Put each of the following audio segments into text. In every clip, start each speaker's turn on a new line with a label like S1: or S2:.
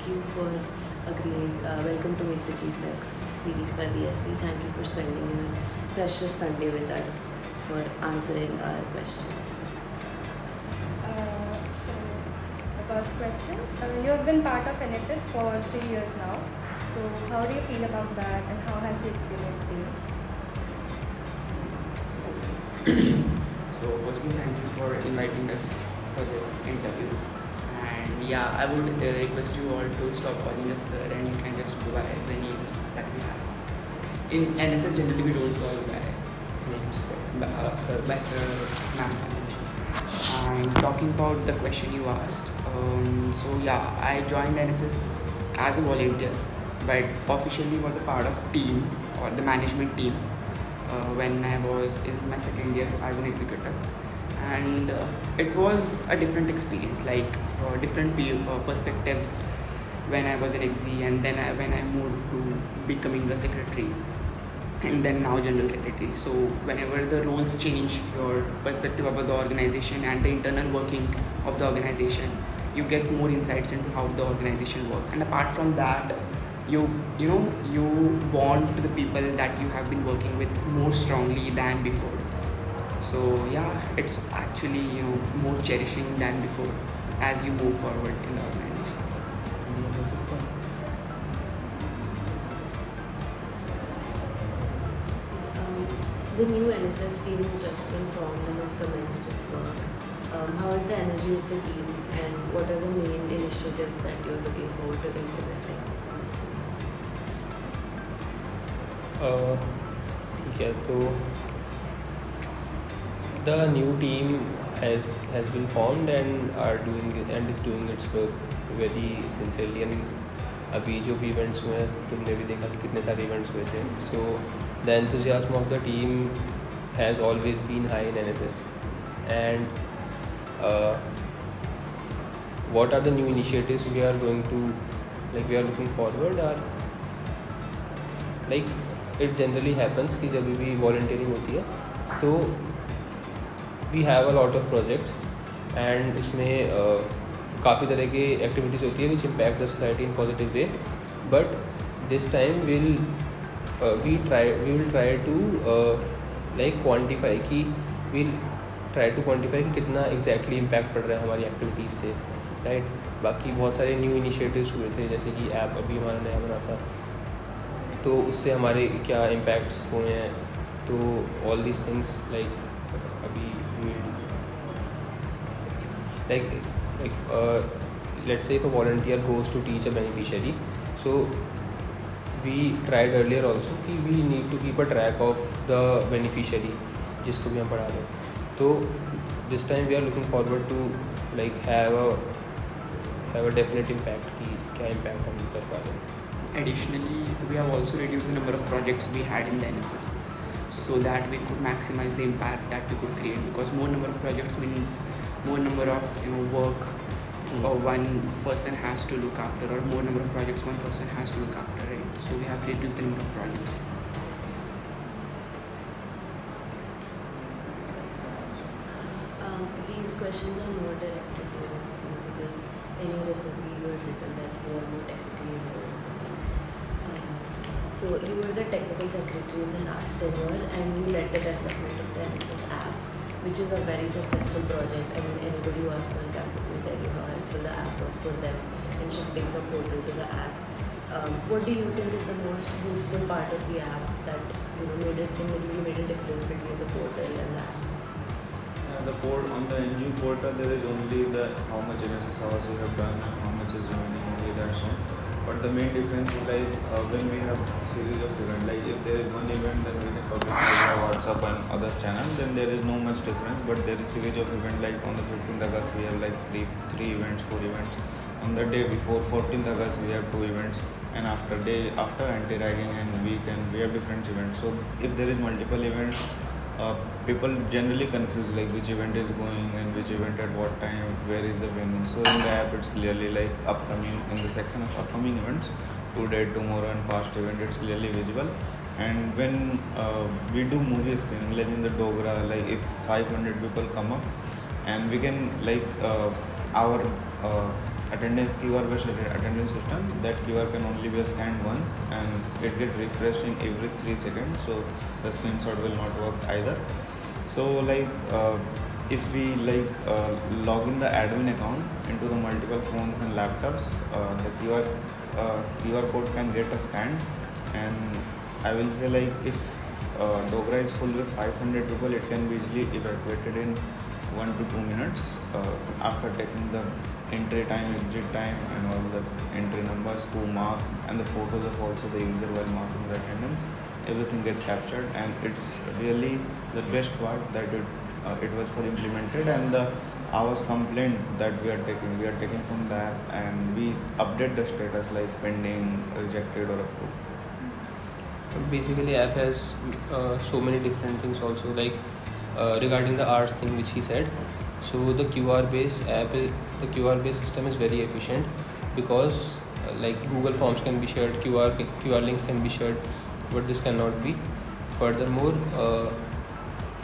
S1: you for agreeing. Welcome to Meet the GSecs series by BSP. Thank you for spending your precious Sunday with us for answering our questions.
S2: So, the first question. You have been part of NSS for 3 years now. So, how do you feel about that and how has the experience been?
S3: So firstly, thank you for inviting us for this interview. And yeah, I would request you all to stop calling us sir and you can just go by the names that we have. In NSS generally we don't call by names, by sir, ma'am. And talking about the question you asked, so yeah, I joined NSS as a volunteer, but officially was a part of team or the management team when I was in my second year as an executive, and it was a different experience, like different perspectives when I was an exe, and then when I moved to becoming a secretary, and then now general secretary. So whenever the roles change, your perspective about the organization and the internal working of the organization, you get more insights into how the organization works. And apart from that, you bond to the people that you have been working with more strongly than before. So yeah, it's actually more cherishing than before as you move forward in the organization.
S1: The new NSS team has just been formed and has commenced its work. How is the energy of the team and what are the main initiatives that you're looking forward to implementing?
S4: ठीक है, तो the new team has been formed and is doing its work very sincerely. And अभी जो भी events हुए हैं, तुमने भी देखा कि कितने सारे इवेंट्स हुए थे. So the enthusiasm of the team has always been high in NSS. And what are the new initiatives we are looking forward are like it generally happens कि जब भी volunteering होती है तो we have a lot of projects and उसमें काफ़ी तरह के activities होती है which impact the society in positive way, but this time we will try to quantify कि कितना exactly impact पड़ रहा है हमारी activities से, right? बाकी बहुत सारे new initiatives हुए थे, जैसे कि ऐप अभी हमारा नया बना था, तो उससे हमारे क्या impacts हुए हैं. तो all these things अभी let's say if a volunteer goes to teach a beneficiary, so we tried earlier also कि we need to keep a track of the beneficiary जिसको भी हम पढ़ा रहे हैं. तो this time we are looking forward to have a definite impact कि क्या impact हम कर पा रहे हैं.
S3: Additionally, we have also reduced the number of projects we had in the NSS so that we could maximize the impact that we could create, because more number of projects means more number of work one person has to look after, or more number of projects one person has to look after, right? So we have reduced the number of projects.
S1: These questions are more directed towards you because in your recipe you had written that you are more technically involved. So you were the technical secretary in the last tenure and you led the development of the NSS App, which is a very successful project. I mean, anybody who asks on campus will tell you how helpful the app was for them in shifting from portal to the app. What do you think is the most useful part of the app that made a difference between the portal and the app?
S5: On the NGO portal, there is only the how much NSS hours you have done and how much is remaining, only that's all. But the main difference is when we have series of events, if there is one event, then we can publish via WhatsApp and others channel, then there is no much difference. But there is series of events, on the 15th August we have three events, 4 events. On the day before 14th August we have 2 events, and after anti-ragging and weekend we have different events. So if there is multiple events, people generally confuse which event is going and which event at what time, where is the venue. So in the app it's clearly upcoming, in the section of upcoming events, today, tomorrow and past event, it's clearly visible. And when we do movie screening, in the Dogra, if 500 people come up, and we can our attendance QR based attendance system. That QR can only be scanned once and it get refreshing every 3 seconds, so the screenshot will not work either. So if we log in the admin account into the multiple phones and laptops, the QR code can get scanned, and I will say if Dogra is full with 500 people, it can be easily evacuated in 1 to 2 minutes after taking the entry time, exit time, and all the entry numbers, who mark, and the photos of also the user while marking the attendance. Everything gets captured, and it's really the best part that it was for implemented, and the hours complaint that we are taking from the app, and we update the status like pending, rejected, or approved.
S4: Basically, app has so many different things also, regarding the hours thing which he said. So the QR based system is very efficient, because Google Forms can be shared, QR links can be shared, but this cannot be. Furthermore,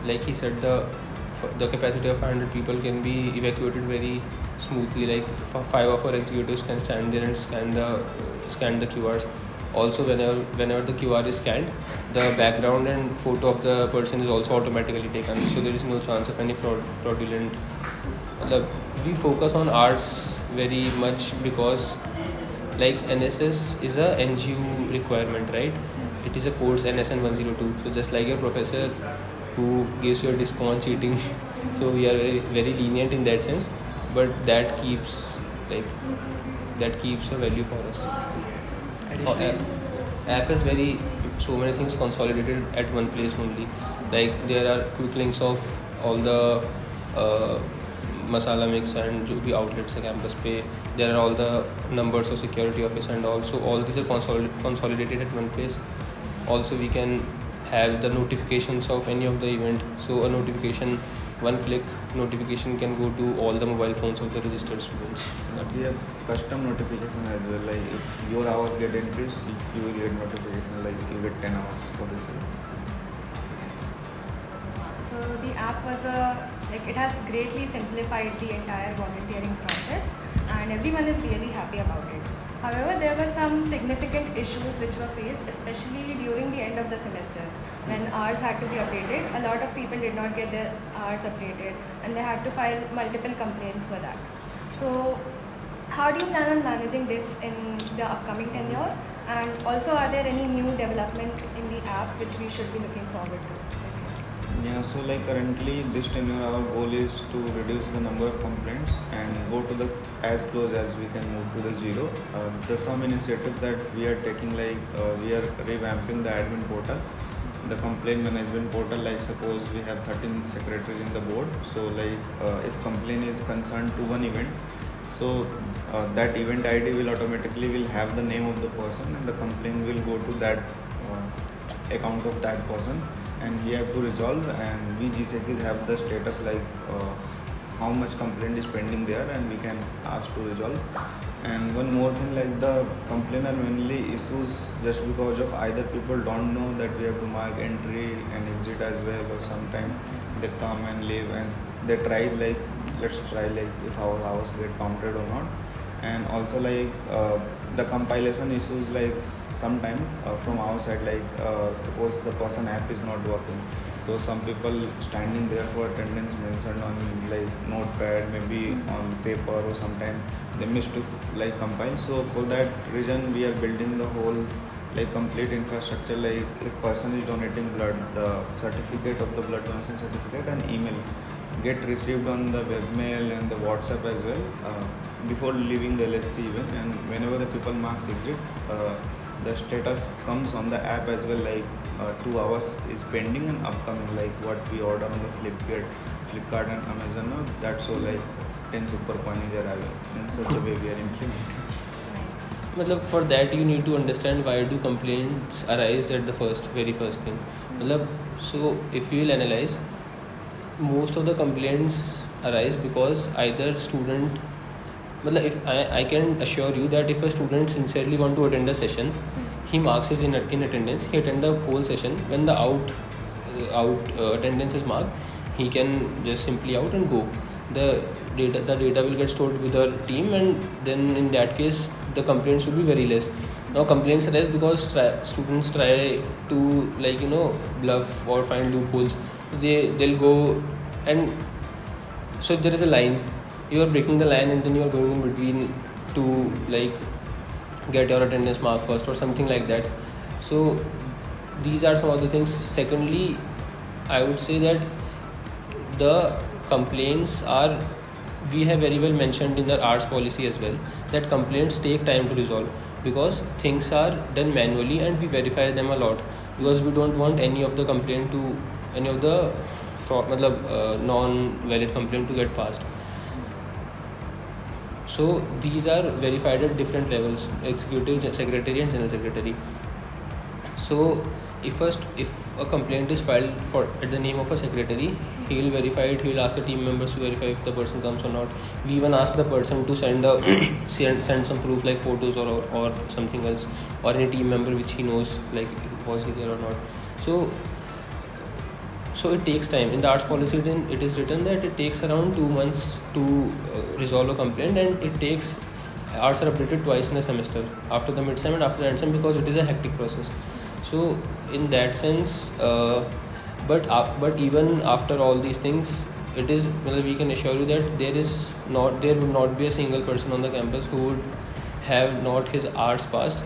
S4: like he said, the capacity of 500 people can be evacuated very smoothly. 5 of our executives can stand there and scan the QRs. Also, whenever the QR is scanned, the background and photo of the person is also automatically taken, so there is no chance of any fraudulent. We focus on arts very much because NSS is a NGO requirement, right? It is a course NSN 102. So just like your professor who gives you a discount cheating, so we are very, very lenient in that sense, but that keeps a value for us.
S3: Additionally,
S4: App is so many things consolidated at one place only. There are quick links of all the masala mix and जो भी outlets है campus पे. There are all the numbers of security office, and also all these are consolidated at one place. Also, we can have the notifications of any of the event. So a notification, one-click notification can go to all the mobile phones of the registered students.
S5: We have custom notification as well. If your hours get increased, you will get notification. You get 10 hours for this year.
S2: So the app it has greatly simplified the entire volunteering process, and everyone is really happy about it. However, there were some significant issues which were faced, especially during the end of the semesters, when hours had to be updated. A lot of people did not get their hours updated, and they had to file multiple complaints for that. So how do you plan on managing this in the upcoming tenure? And also, are there any new developments in the app which we should be looking forward to this year?
S5: Yeah, so currently this tenure our goal is to reduce the number of complaints and go to the as close as we can move to the zero. There's some initiative that we are taking, we are revamping the admin portal, the complaint management portal. Suppose we have 13 secretaries in the board, so if complaint is concerned to one event, so that event ID will automatically have the name of the person, and the complaint will go to that account of that person, and he have to resolve, and we GSecs have the status how much complaint is pending there, and we can ask to resolve. And one more thing, the complaint are mainly issues just because of either people don't know that we have to mark entry and exit as well, or sometimes they come and leave and they try let's try if our hours get counted or not. And also the compilation issues sometime from our side, suppose the person app is not working, so some people standing there for attendance mentioned on notepad, maybe on paper, or sometime they miss to compile. So for that reason we are building the whole complete infrastructure. If person is donating blood, the certificate of the blood donation certificate and email get received on the webmail and the WhatsApp as well before leaving the LSC even, and whenever the people marks exit, the status comes on the app as well, 2 hours is pending and upcoming, what we order on the Flipkart and Amazon. That's all 10 super coin is arriving. In such a way we are implementing.
S4: For that you need to understand why do complaints arise at the very first thing. So if you will analyze, most of the complaints arise because either student, if I can assure you that if a student sincerely want to attend a session, he marks his in attendance, he attend the whole session. When the out attendance is marked, he can just simply out and go. the data will get stored with our team, and then in that case the complaints will be very less. Now complaints are less because students try to bluff or find loopholes. They'll go, and so if there is a line, you are breaking the line and then you are going in between to get your attendance mark first or something like that. So these are some of the things. Secondly, I would say that the complaints are, we have very well mentioned in the arts policy as well, that complaints take time to resolve because things are done manually and we verify them a lot, because we don't want any of the non-valid complaint to get passed. So these are verified at different levels: executive, secretary and general secretary. So if a complaint is filed at the name of a secretary, he will verify it. He will ask the team members to verify if the person comes or not. We even ask the person to send send some proof like photos or something else, or any team member which he knows, was he there or not. So it takes time. In the arts policy, it is written that it takes around 2 months to resolve a complaint, and arts are updated twice in a semester, after the mid-sem and after the end-sem, because it is a hectic process. So in that sense, but even after all these things, we can assure you that there would not be a single person on the campus who would have not his arts passed,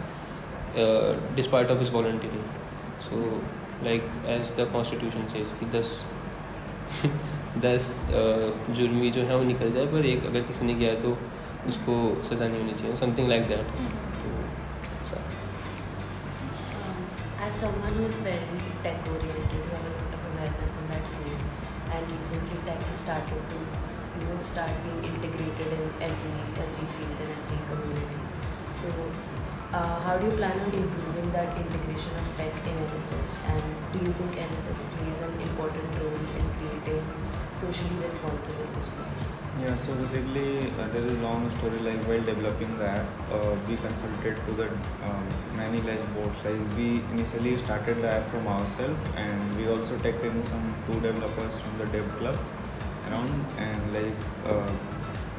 S4: despite of his volunteering. So as the constitution says कि 10 जुर्मी जो है वो निकल जाए, पर एक अगर किसी ने किया तो उसको सज़ा नहीं होनी चाहिए, something like that.
S1: As someone who is very tech oriented, you have a lot of awareness in that field, and recently tech has started to start being integrated in every field and every community. So how do you plan on improving that integration of tech in NSS, and do you think NSS plays an important role in creating socially responsible engineers?
S5: Yeah, so basically there is a long story. While developing the app, we consulted to the many boards. We initially started the app from ourselves, and we also taken some 2 developers from the dev club around, and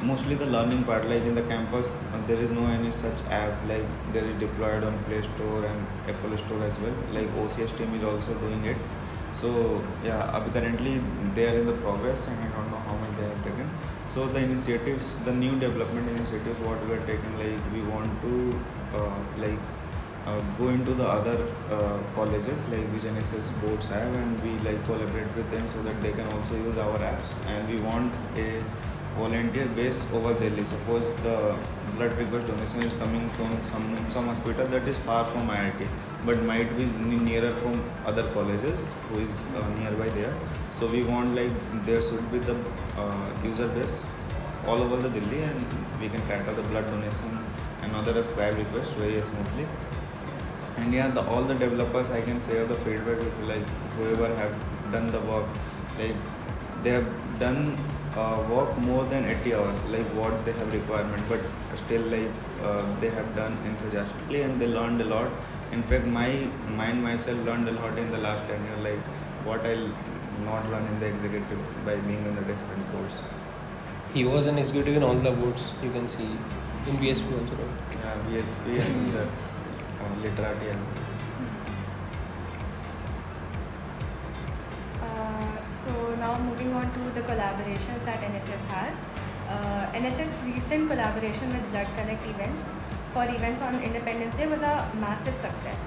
S5: mostly the learning part, in the campus there is no any such app there is deployed on Play Store and Apple Store as well. OCS team is also doing it. So yeah, currently they are in the progress, and I don't know how much they have taken. So the initiatives, the new development initiatives what we are taking, we want to go into the other colleges which NSS boards have, and we collaborate with them so that they can also use our apps. And we want a volunteer base over Delhi. Suppose the blood request donation is coming from some hospital that is far from IIT, but might be nearer from other colleges who is nearby there. So we want there should be the user base all over the Delhi, and we can cater the blood donation and other scribe request very smoothly. And yeah, all the developers, I can share the feedback with whoever have done the work, they have done work more than 80 hours, what they have requirement, but still they have done enthusiastically, and they learned a lot. In fact, myself learned a lot in the last 10 years, what I'll not learn in the executive by being in the different boards.
S4: He was an executive in all the boards, you can see, in BSP also, right?
S5: Yeah, BSP and the literati as well.
S2: So now moving on to the collaborations that NSS has. NSS recent collaboration with Blood Connect events for events on Independence Day was a massive success.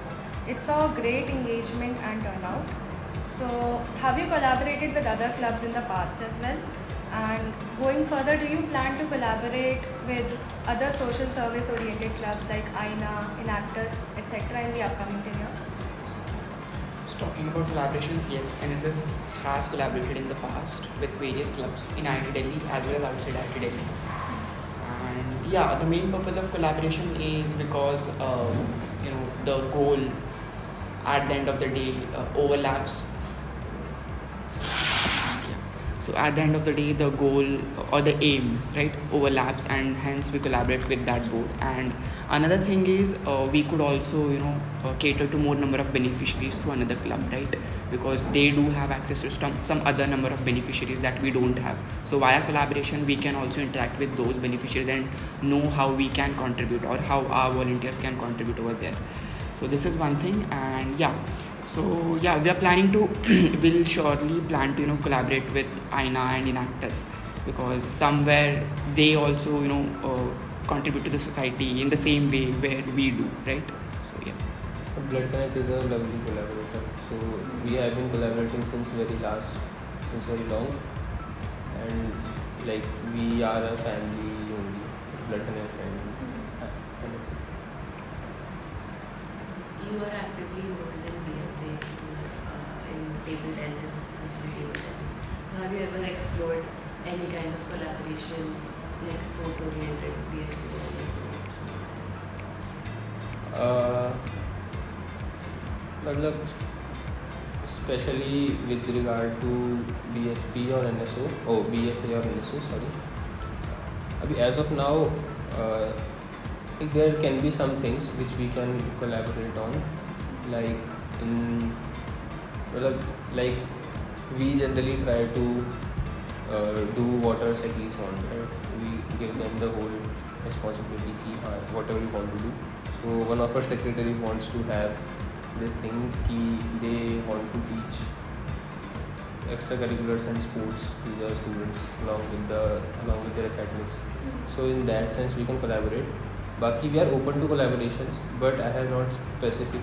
S2: It saw great engagement and turnout. So have you collaborated with other clubs in the past as well? And going further, do you plan to collaborate with other social service oriented clubs like INA, Enactus, etc. in the upcoming tenure?
S3: Talking about collaborations, yes, NSS has collaborated in the past with various clubs in IIT Delhi as well as outside IIT Delhi. And yeah, the main purpose of collaboration is because the goal at the end of the day overlaps. So at the end of the day, the goal or the aim, right, overlaps, and hence we collaborate with that board. And another thing is we could also, cater to more number of beneficiaries through another club, right? because they do have access to some other number of beneficiaries that we don't have. So via collaboration we can also interact with those beneficiaries and know how we can contribute or how our volunteers can contribute over there. So this is one thing. And we are planning to we'll surely plan to collaborate with INA and Enactus, because somewhere they also contribute to the society in the same way where we do, right? So yeah.
S4: Blood Connect is a lovely collaborator. So we have been collaborating since very long, and like we are a family only, Blood Connect and NSS.
S1: You are actively involved in BSA in table tennis, especially table tennis. So have you ever explored any kind of collaboration, like sports oriented BSA or
S4: मतलब especially with regard to BSP or BSA or NSO, sorry. अभी as of now, there can be some things which we can collaborate on, like we generally try to do what our secretaries want, right? We give them the whole responsibility, whatever we want to do. So one of our secretaries wants to have this thing, they want to teach extracurriculars and sports to the students along with their academics. So in that sense we can collaborate. Baki, we are open to collaborations, but I have not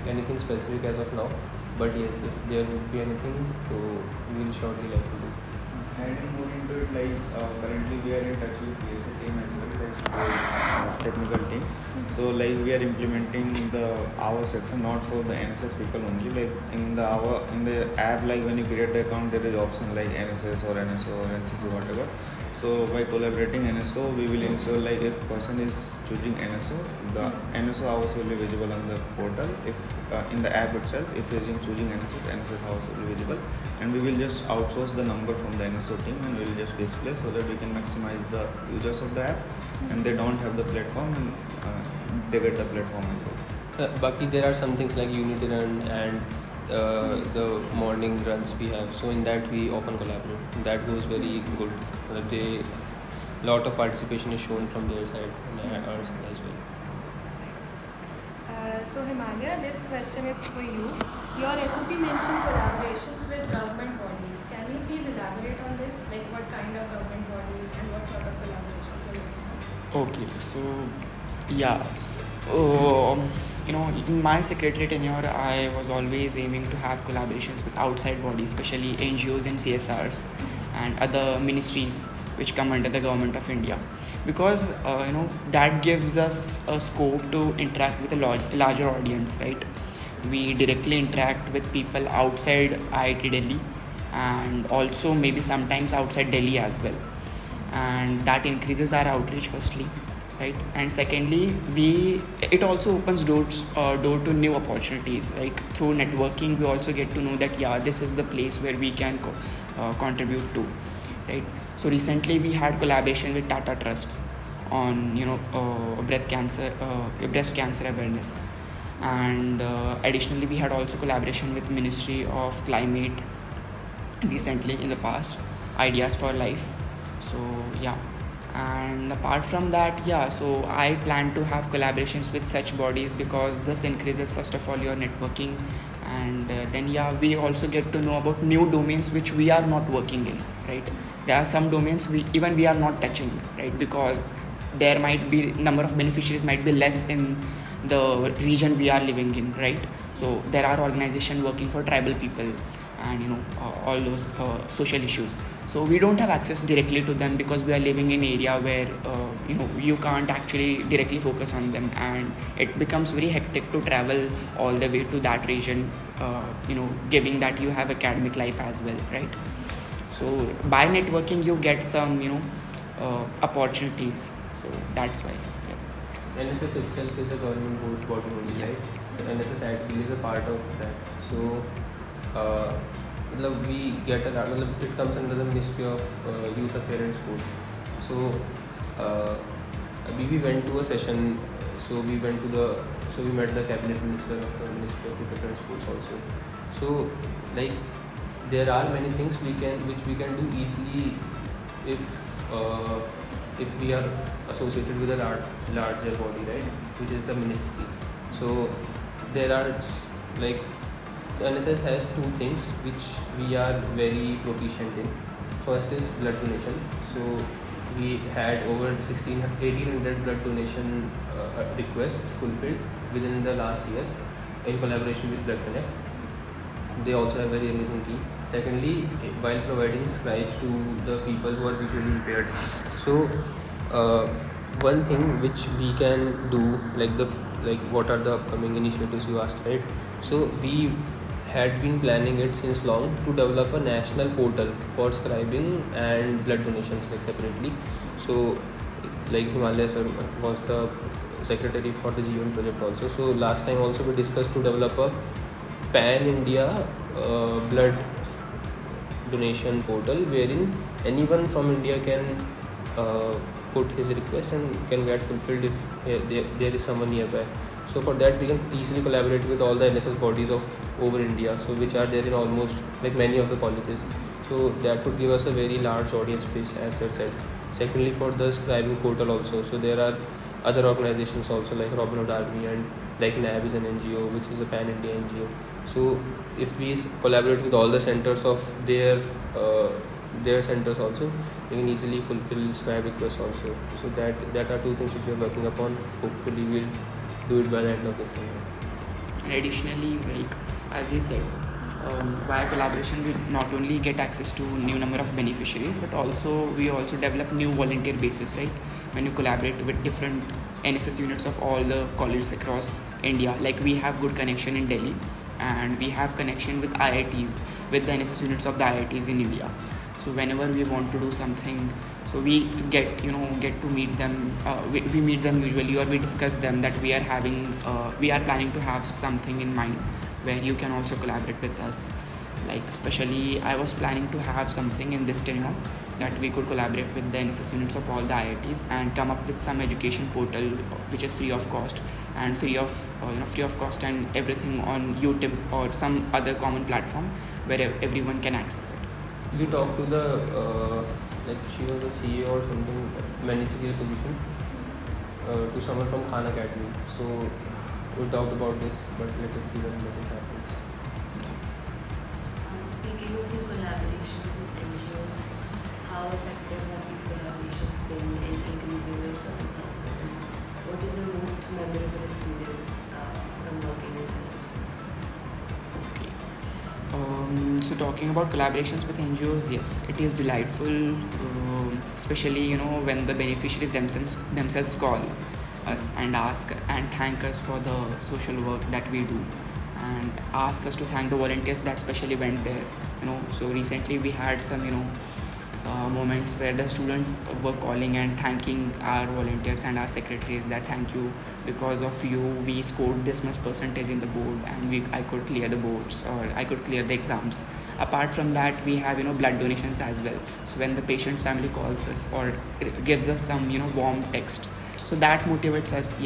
S4: anything specific as of now. But yes, if there would be anything, so we will surely like to do.
S5: Adding more into it, currently we are in touch with PSA team as well, technical team. So we are implementing the hour section not for the NSS people only. In the app, when you create the account, there is option like NSS or NSO or NCC, whatever. So by collaborating NSO, we will ensure if person is choosing NSO, the NSO hours will be visible on the portal. If in the app itself, if he is choosing NSS hours will be visible, and we will just outsource the number from the NSO team and we will just display so that we can maximize the users of the app and they don't have the platform and they get the platform as well.
S4: Baki, there are some things like unity run and the morning runs we have. So in that we often collaborate. That goes very good. Lot of participation is shown from their side and our side as well.
S2: So Himalaya, this question is for you. Your SOP mentioned collaborations with government bodies. Can you please elaborate on this? Like what kind of government bodies and what sort of collaborations are you looking
S3: Okay, in my secretary tenure, I was always aiming to have collaborations with outside bodies, especially NGOs and CSRs and other ministries which come under the government of India, because that gives us a scope to interact with a larger audience, right? We directly interact with people outside IIT Delhi and also maybe sometimes outside Delhi as well, and that increases our outreach firstly, right? And secondly, it also opens door to new opportunities. Through networking, we also get to know that this is the place where we can contribute to, right? So recently we had collaboration with Tata Trusts on breast cancer awareness, and additionally we had also collaboration with Ministry of Climate recently in the past, Ideas for Life. So and apart from that, so I plan to have collaborations with such bodies because this increases first of all your networking, and then we also get to know about new domains which we are not working in, right? There are some domains we are not touching, right? Because there might be number of beneficiaries might be less in the region we are living in, right? So there are organizations working for tribal people and all those social issues. So we don't have access directly to them because we are living in an area where you can't actually directly focus on them, and it becomes very hectic to travel all the way to that region, giving that you have academic life as well, right? So by networking you get some opportunities, so that's why.
S4: NSS itself is a government body only, right? The NSS App is a part of that. So we get it comes under the Ministry of Youth Affairs and Sports. So we went to a session. So we met the cabinet minister of the Ministry of Youth Affairs and Sports also. So there are many things which we can do easily if we are associated with a larger body, right, which is the ministry. So there are like NSS has two things which we are very proficient in. First is blood donation. So we had over 1,800 blood donation requests fulfilled within the last year in collaboration with Blood Connect. They also have very amazing team. Secondly, while providing scribes to the people who are visually impaired. So one thing which we can do, like what are the upcoming initiatives you asked, right? So we had been planning it since long to develop a national portal for scribing and blood donations like separately. So like Himalaya sir was the secretary for the G1 project also. So last time also we discussed to develop a pan-India blood donation portal wherein anyone from India can put his request and can get fulfilled if there is someone nearby. So for that we can easily collaborate with all the NSS bodies of over India, so which are there in almost like many of the colleges. So that would give us a very large audience space, as sir said. Secondly, for the scribing portal also, so there are other organizations also like Robin Hood Army and like NAB is an NGO which is a pan-India NGO. So if we collaborate with all the centers of their centers also, we can easily fulfill scribe requests also. So that are two things which we are working upon. Hopefully we'll do it by the end of this time.
S3: And additionally, like as he said, via collaboration we not only get access to new number of beneficiaries, but also we also develop new volunteer bases, right? When you collaborate with different NSS units of all the colleges across India, like we have good connection in Delhi and we have connection with IITs, with the NSS units of the IITs in India. So whenever we want to do something, so we get to meet them. We meet them usually, or we discuss them that we are planning to have something in mind where you can also collaborate with us. Like especially I was planning to have something in this tenure that we could collaborate with the NSS units of all the IITs and come up with some education portal which is free of cost and free of cost and everything on YouTube or some other common platform where everyone can access it.
S4: We talked to the like she was the CEO or something, managerial position, to someone from Khan Academy. So we talked about this, but let us see when it happens.
S1: Speaking of your collaborations with NGOs, how effective have these collaborations been in increasing your service output? And what is your most memorable experience from working with them?
S3: So talking about collaborations with NGOs, yes, it is delightful, especially when the beneficiaries themselves call us and ask and thank us for the social work that we do and ask us to thank the volunteers that specially went there. So recently we had some moments where the students were calling and thanking our volunteers and our secretaries that thank you, because of you we scored this much percentage in the board and I could clear the boards or I could clear the exams. Apart from that, we have blood donations as well. So when the patient's family calls us or gives us some warm texts, so that motivates us.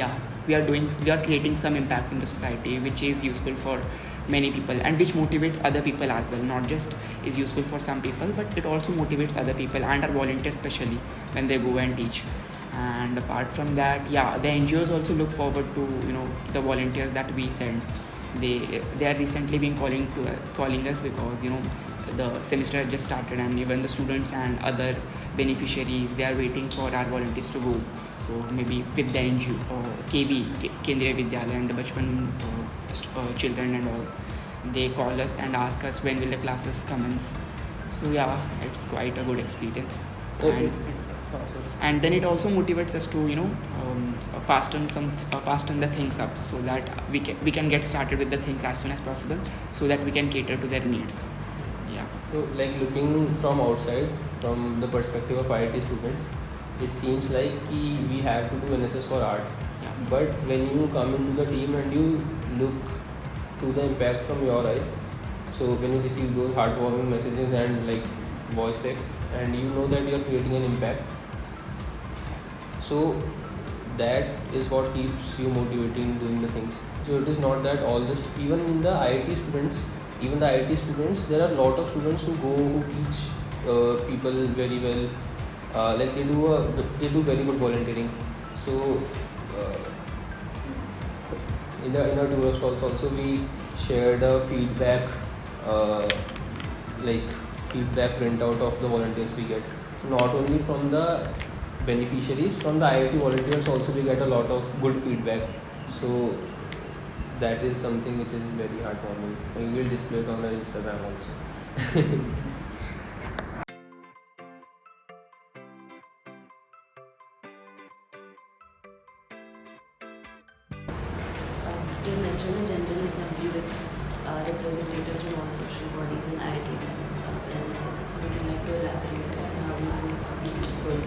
S3: We are creating some impact in the society which is useful for many people and which motivates other people as well. Not just is useful for some people, but it also motivates other people and our volunteers, especially when they go and teach. And apart from that, the NGOs also look forward to the volunteers that we send. They are recently been calling us because the semester has just started and even the students and other beneficiaries, they are waiting for our volunteers to go. So maybe with the NGO or KB, Kendriya Vidyalaya and the Bachpan children and all, they call us and ask us when will the classes commence. So it's quite a good experience. And then it also motivates us to fasten the things up so that we can get started with the things as soon as possible so that we can cater to their needs.
S4: So like looking from outside, from the perspective of IIT students, it seems like we have to do NSS for arts. But when you come into the team and you look to the impact from your eyes, so when you receive those heartwarming messages and like voice texts and you know that you are creating an impact, so that is what keeps you motivating doing the things. So it is not that all this, even in the IIT students, even the IIT students, there are a lot of students who go who teach people very well. Like they do very good volunteering. So in our tour stalls also we shared a feedback like feedback printout of the volunteers we get. Not only from the beneficiaries, from the IIT volunteers also we get a lot of good feedback. So that is something which is very heartwarming. We will display it on our Instagram also.
S1: You mentioned a general assembly with representatives from all social bodies and IITD present in it. So would you like to elaborate on how you think this would be useful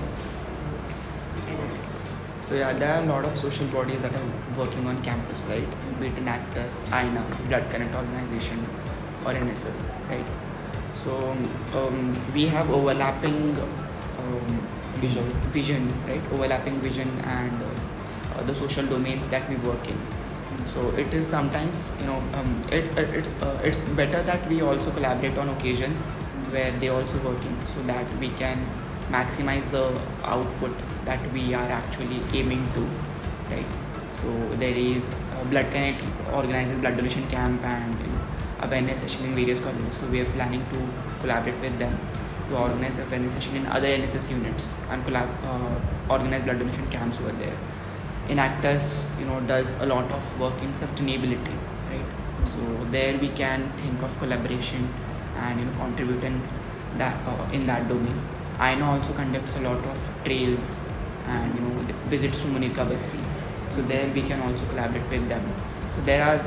S1: in NSS?
S3: So yeah, there are a lot of social bodies that are working on campus, right? Be it NACTUS, INA, Blood Current Organization, or NSS, right? So we have overlapping vision, right? Overlapping vision and the social domains that we work in. So it is sometimes, it's better that we also collaborate on occasions where they also working, so that we can maximize the output that we are actually aiming to, right? So there is Blood Connect organizes blood donation camp and awareness session in various colleges. So we are planning to collaborate with them to organize awareness session in other NSS units and organize blood donation camps over there. Enactus, does a lot of work in sustainability, right? So there we can think of collaboration and contribute in that domain. INO also conducts a lot of trails and visits to Munika Basti. So there we can also collaborate with them. So there are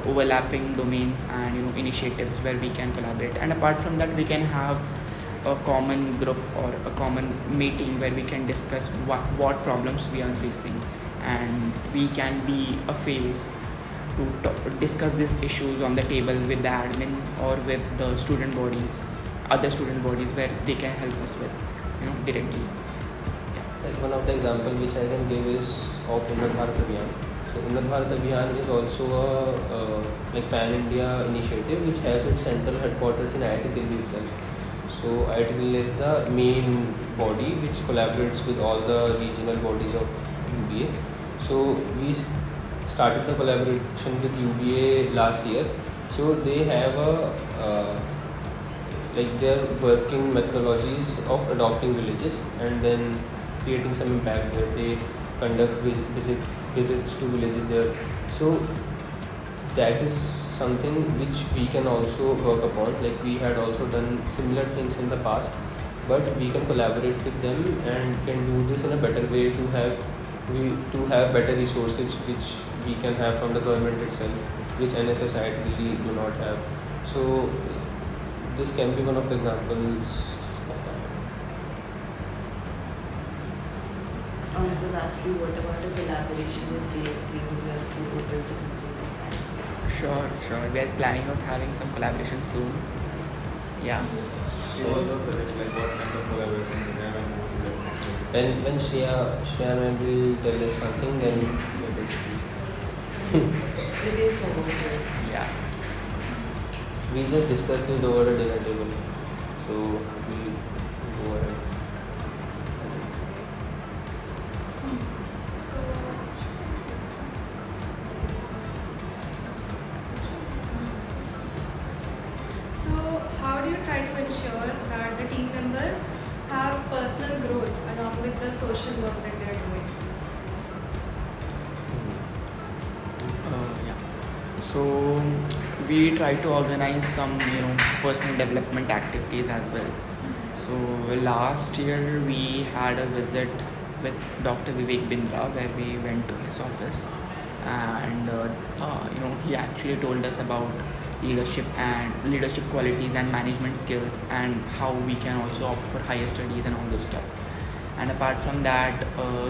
S3: overlapping domains and initiatives where we can collaborate. And apart from that, we can have a common group or a common meeting where we can discuss what problems we are facing, and we can be a face to discuss these issues on the table with the admin or with the student bodies, other student bodies where they can help us with, directly.
S4: Like one of the example which I can give is of Unnat Bharat Abhiyan. So Unnat Bharat Abhiyan is also a pan-India initiative which has its central headquarters in IIT Delhi itself. So IIT Delhi is the main body which collaborates with all the regional bodies of UBA. So we started the collaboration with UBA last year. So they have their working methodologies of adopting villages and then creating some impact there. They conduct visits to villages there. So that is something which we can also work upon. Like we had also done similar things in the past, but we can collaborate with them and can do this in a better way to have better resources which we can have from the government itself, which NSS IITD do not have. So this can be one of the examples of that.
S1: Also, lastly, what about a collaboration with VSB? Would you have to open to something like that?
S3: Sure. We are planning of having some collaboration soon. Yeah.
S5: She also suggest what kind of collaboration we have and what we have.
S4: When Sriya ma'am will tell us something, then let us see.
S1: Looking forward to it.
S3: Yeah.
S4: We just discussed it over a dinner table, so we go ahead.
S2: So how do you try to ensure that the team members have personal growth along with the social work that they are doing?
S3: So we try to organize some personal development activities as well. So last year we had a visit with Dr. Vivek Bindra where we went to his office, and he actually told us about leadership qualities and management skills and how we can also opt for higher studies and all those stuff. And apart from that,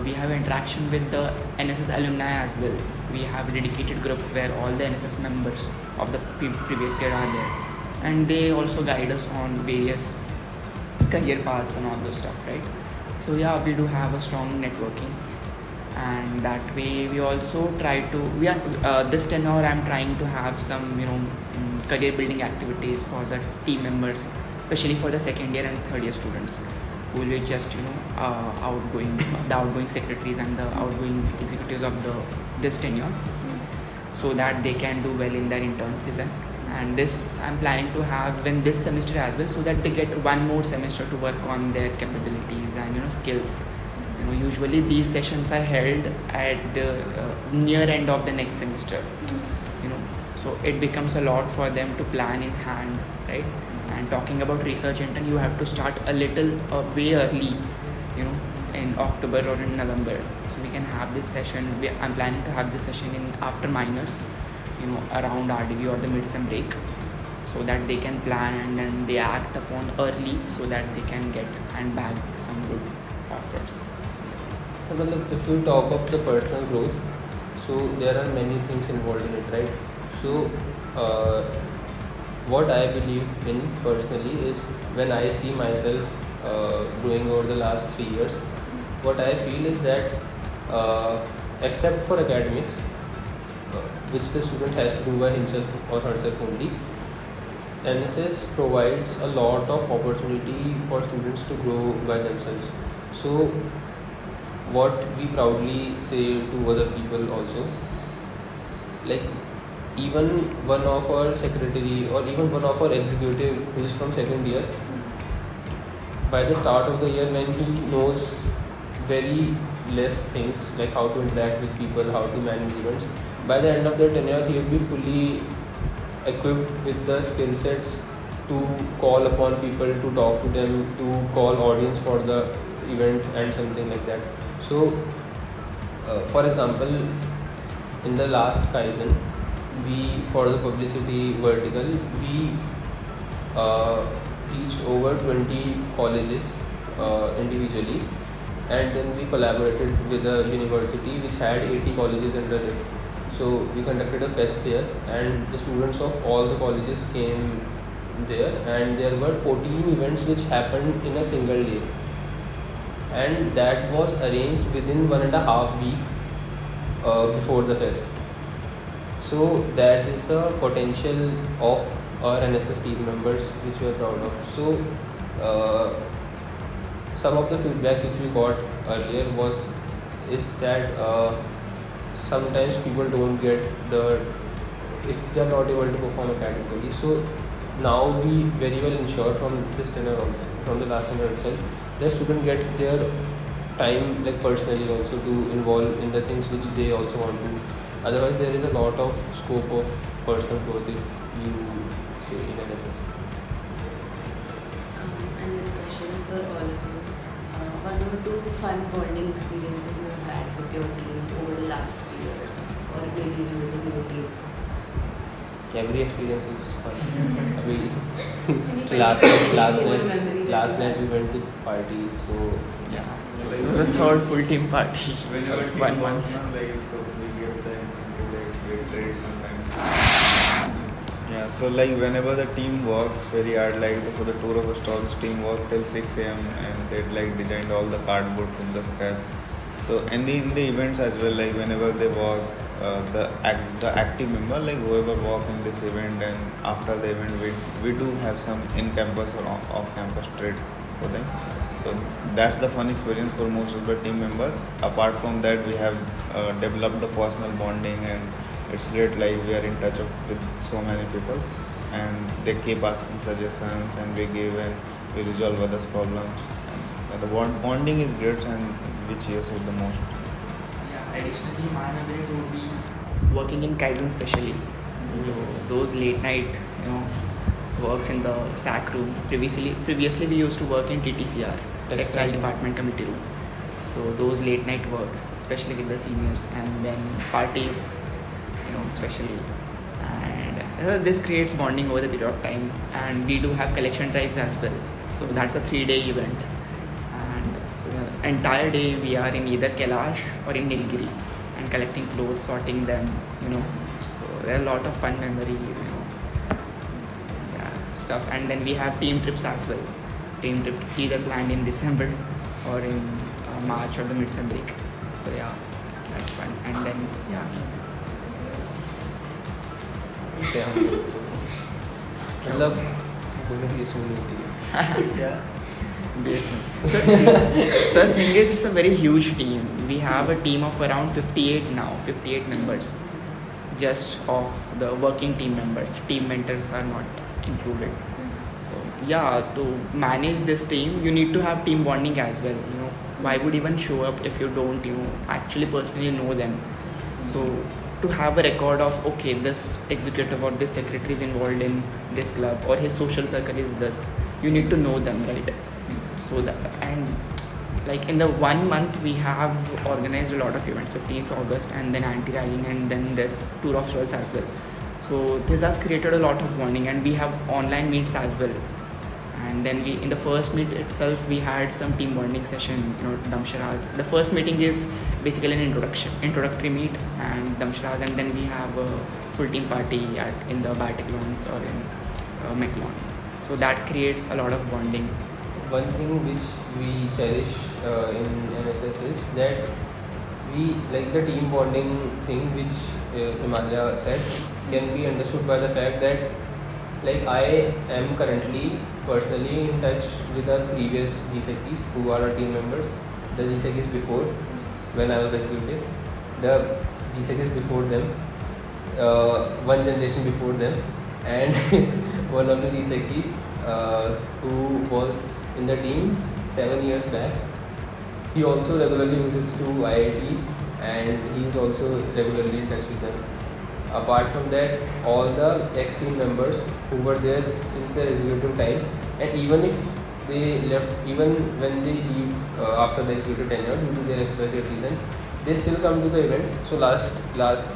S3: we have interaction with the NSS alumni as well. We have a dedicated group where all the NSS members of the previous year are there, and they also guide us on various career paths and all those stuff, right? So yeah, we do have a strong networking, and that way we also try to this tenure I'm trying to have some career building activities for the team members, especially for the second year and third year students who will be just the outgoing secretaries and the outgoing executives of this tenure, so that they can do well in their intern season. And this I'm planning to have in this semester as well, so that they get one more semester to work on their capabilities and skills. Usually these sessions are held at the near end of the next semester. So it becomes a lot for them to plan in hand, right? And talking about research intern, you have to start a little way early, in October or in November. So we can have this session. I'm planning to have this session in after minors, around RDV or the mid-sem break, so that they can plan and then they act upon early, so that they can get and bag some good offers.
S4: So, if you talk of the personal growth, so there are many things involved in it, right? So, what I believe in personally is, when I see myself growing over the last 3 years, what I feel is that except for academics, which the student has to do by himself or herself only, NSS provides a lot of opportunity for students to grow by themselves. So what we proudly say to other people also, like even one of our secretary or even one of our executive who is from second year, by the start of the year, when he knows very less things like how to interact with people, how to manage events, by the end of their tenure he will be fully equipped with the skill sets to call upon people, to talk to them, to call audience for the event and something like that. So for example, in the last Kaizen, we, for the publicity vertical, we reached over 20 colleges individually, and then we collaborated with a university which had 80 colleges under it. So we conducted a fest there, and the students of all the colleges came there, and there were 14 events which happened in a single day, and that was arranged within 1.5 weeks before the fest. So that is the potential of our NSS team members, which we are proud of. So some of the feedback which we got earlier is that sometimes people don't get if they are not able to perform academically. So now we very well ensure from this tenure also, from the last tenure itself, the student get their time like personally also to involve in the things which they also want to. Otherwise, there is a lot of scope of personal growth if you say in NSS.
S1: And this question is for all of you. One or two fun bonding experiences you have had with your team over the last 3 years, or maybe even within your team.
S4: Every experience is fun.
S1: Any
S4: last
S1: particular memory that
S4: night
S1: you have?
S4: we went to party, so
S3: Yeah, it was a third full team party.
S5: Whenever team
S3: 1 month.
S5: works now, like, so we give the incentive, like, we trade sometimes. Yeah, so like whenever the team works very hard, like for the tour of a stalls, team work till 6 a.m. and they like designed all the cardboard from the scratch. So in the events as well, like whenever they work, the active member, like whoever work in this event, and after the event we do have some in-campus or off-campus trade for them. So that's the fun experience for most of the team members. Apart from that, we have developed the personal bonding, and it's great, like we are in touch with so many people, and they keep asking suggestions, and we give and we resolve others' problems. And the bonding is great, and we cheers with the most.
S3: Yeah, additionally, my memories would be working in Kaizen especially. So those late night, works in the SAC room. Previously we used to work in TTCR, Textile Department Committee room. So those late night works, especially with the seniors, and then parties, especially. And this creates bonding over the period of time. And we do have collection drives as well. So that's a 3-day event. And the entire day we are in either Kailash or in Nilgiri and collecting clothes, sorting them, So there are a lot of fun memory, stuff. And then we have team trips as well. Team trip either planned in December or in March or the mid-sem break. So yeah, that's fun. And then yeah.
S4: मतलब बोलने की सुन होती है
S3: Yeah. So the thing is, it's a very huge team. We have a team of around 58 now, 58 members. Just of the working team members. Team mentors are not included. So yeah, to manage this team, you need to have team bonding as well. You know, why would even show up if you don't, actually personally know them? So to have a record of, okay, this executive or this secretary is involved in this club or his social circle is this, you need to know them, right? So that, and like in the 1 month we have organized a lot of events, 15th August and then anti-ragging and then this tour of souls as well. So this has created a lot of bonding, and we have online meets as well. And then we, in the first meet itself, we had some team bonding session, Damsharaz. The first meeting is basically an introductory meet and Damsharaz, and then we have a full team party in the B.Tech lawns or in Mech lawns. So that creates a lot of bonding.
S4: One thing which we cherish in NSS is that we like the team bonding thing which Himalaya said can be understood by the fact that like I am currently personally in touch with our previous GSecs who are our team members, the GSecs before when I was executive, the GSecs before them, one generation before them, and one of the GSecs who was in the team 7 years back. He also regularly visits to IIT and he is also regularly in touch with them. Apart from that, all the ex-team members who were there since their executive time, and even if they left, even when they leave after the executive tenure due to their XYZ reasons, they still come to the events. So last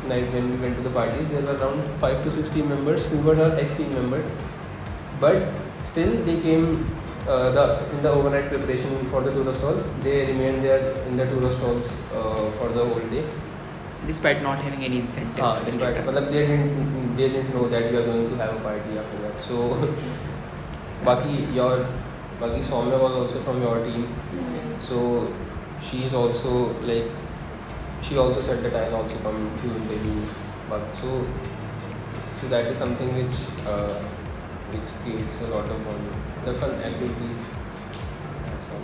S4: night when we went to the parties, there were around 5 to 6 team members who were our ex-team members, but still they came in the overnight preparation for the tour of stalls. They remained there in the tour of stalls for the whole day.
S3: Despite not having any incentive.
S4: मतलब they didn't know that we are going to have a party after that. So बाकी Soumya was also from your team. So she is also like, she also said that I'll also come to interview. So that is something which creates a lot of bonding. The fun activities. That's all.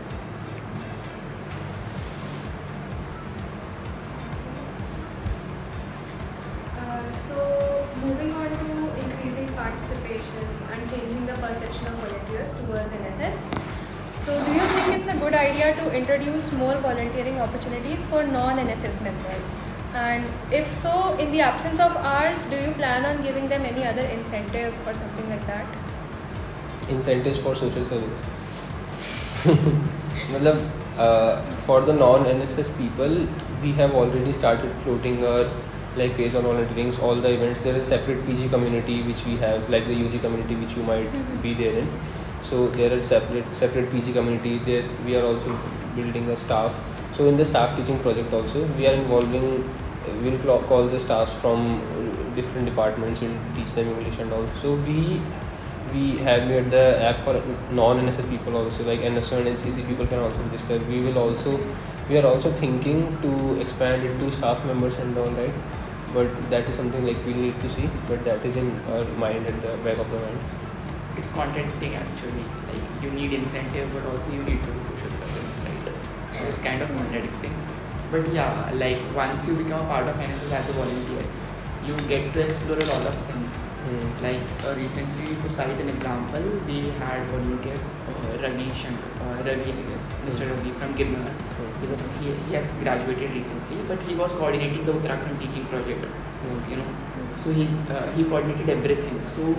S2: So moving on to increasing participation and changing the perception of volunteers towards NSS. So do you think it's a good idea to introduce more volunteering opportunities for non-NSS members? And if so, in the absence of ours, do you plan on giving them any other incentives or something like that?
S4: Incentives for social service. For the non-NSS people, we have already started floating our like phase on volunteering, all the events. There is separate PG community which we have, like the UG community which you might be there in. So there are separate PG community. There we are also building a staff. So in the staff teaching project also, we are involving. We'll call the staffs from different departments and teach them English and all. So we have made the app for non-NSS people also, like NSO and NCC people can also register. We are also thinking to expand it to staff members and all, right? But that is something like we need to see, but that is in our mind, at the back of the mind.
S3: It's contradicting actually. Like you need incentive, but also you need to do social service, right? So it's kind of contradicting. But yeah, like once you become a part of NSS as a volunteer, you get to explore a lot of things. Like recently, to cite an example, we had volunteer Ravi, Mr. Ravi from Girnar. He has graduated recently, but he was coordinating the Uttarakhand teaching project. So he coordinated everything. So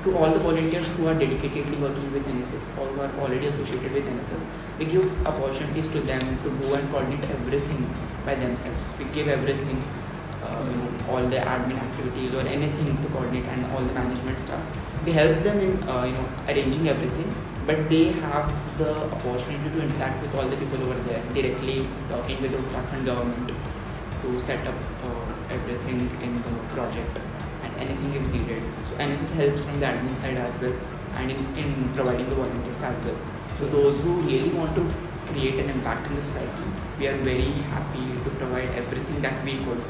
S3: to all the volunteers who are dedicatedly working with NSS or who are already associated with NSS, we give opportunities to them to go and coordinate everything by themselves. We give everything. All the admin activities or anything to coordinate and all the management stuff. We help them in arranging everything, but they have the opportunity to interact with all the people over there, directly talking with the Uttarakhand government to set up everything in the project, and anything is needed. So NSS helps from the admin side as well, and in providing the volunteers as well. So those who really want to create an impact in the society, we are very happy to provide everything that we could.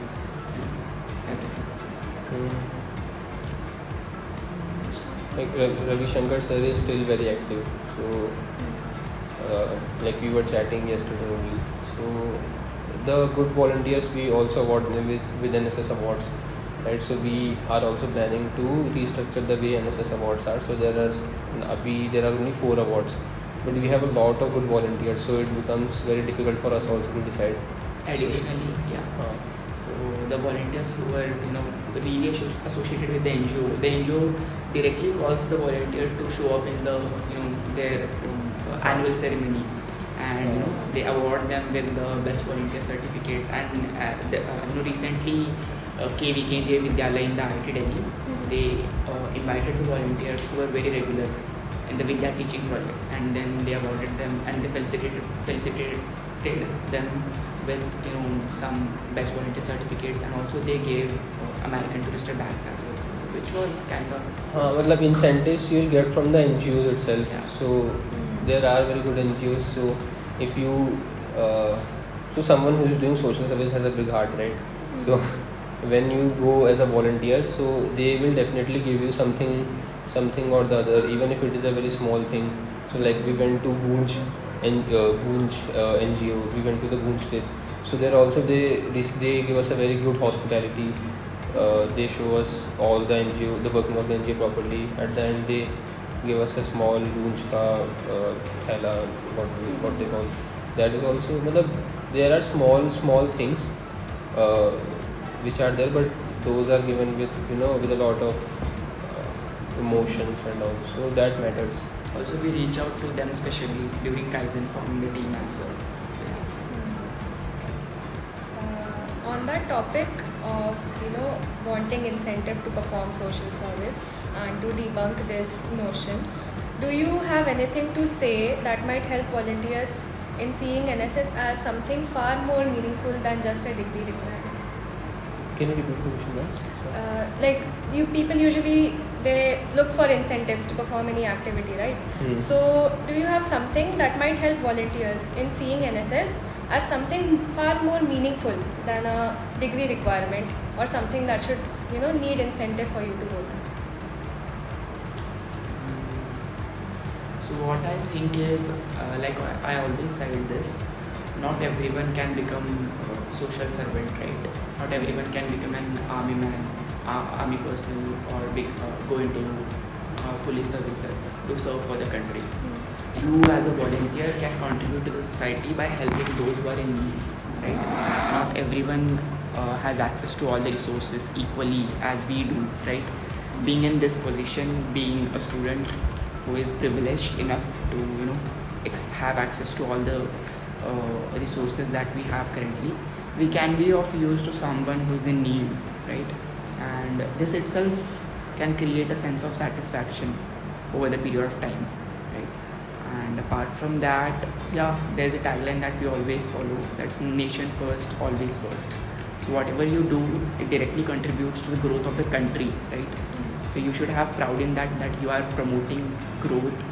S3: Everything.
S4: Like Ravi Shankar sir is still very active. So, like we were chatting yesterday only. So, the good volunteers we also award them with NSS awards, right? So we are also planning to restructure the way NSS awards are. So there are only 4 awards, but we have a lot of good volunteers. So it becomes very difficult for us also to decide.
S3: Additionally, so the volunteers who are really associated with the NGO directly calls the volunteer to show up in the their annual ceremony, and they award them with the best volunteer certificates. And recently KVK India Vidyalaya in the IITD Delhi, they invited the volunteers who were very regular in the Vidya teaching project, and then they awarded them and they felicitated them with some best volunteer certificates, and also they gave American Tourister bags as well, so, which was kind of
S4: मतलब incentives you will get from the NGOs itself.
S3: Yeah.
S4: So there are very good NGOs. So if you so someone who is doing social service has a big heart, right? So when you go as a volunteer, so they will definitely give you something or the other, even if it is a very small thing. So like we went to Gunj NGO, we went to the Gunj trip. So there also they give us a very good hospitality. They show us all the NGO, the working of the NGO properly. At the end they give us a small Gunj ka thela, what they call. That is also, there are small things which are there, but those are given with with a lot of emotions and all, so that matters.
S3: Also we reach out to them especially during Kaizen forming the team as well. So,
S2: On that topic of wanting incentive to perform social service and to debunk this notion, do you have anything to say that might help volunteers in seeing NSS as something far more meaningful than just a degree requirement?
S4: Can you repeat the question?
S2: Like people usually they look for incentives to perform any activity, right? So do you have something that might help volunteers in seeing NSS as something far more meaningful than a degree requirement, or something that should need incentive for you to go to?
S3: So what I think is, like I always said this, not everyone can become a social servant, right? Not everyone can become an army man, army personnel, or go into police services to serve for the country. You as a volunteer can contribute to the society by helping those who are in need, right? Not everyone has access to all the resources equally as we do, right? Being in this position, being a student who is privileged enough to have access to all the resources that we have currently, we can be of use to someone who is in need, right? And this itself can create a sense of satisfaction over the period of time, right? And apart from that, there's a tagline that we always follow, that's nation first, always first. So whatever you do, it directly contributes to the growth of the country, right? So you should have pride in that you are promoting growth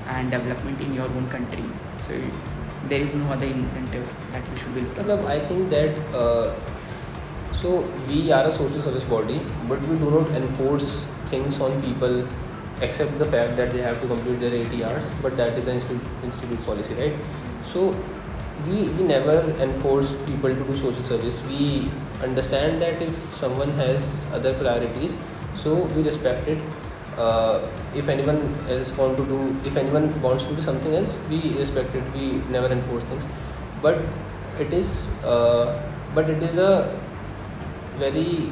S3: and development in your own country. So there is no other incentive that you should be looking for.
S4: I think that so we are a social service body, but we do not enforce things on people except the fact that they have to complete their 80 hours, but that is an institute policy, right? So we never enforce people to do social service. We understand that if someone has other priorities, so we respect it. If anyone wants to do something else, we respect it. We never enforce things, but it is a very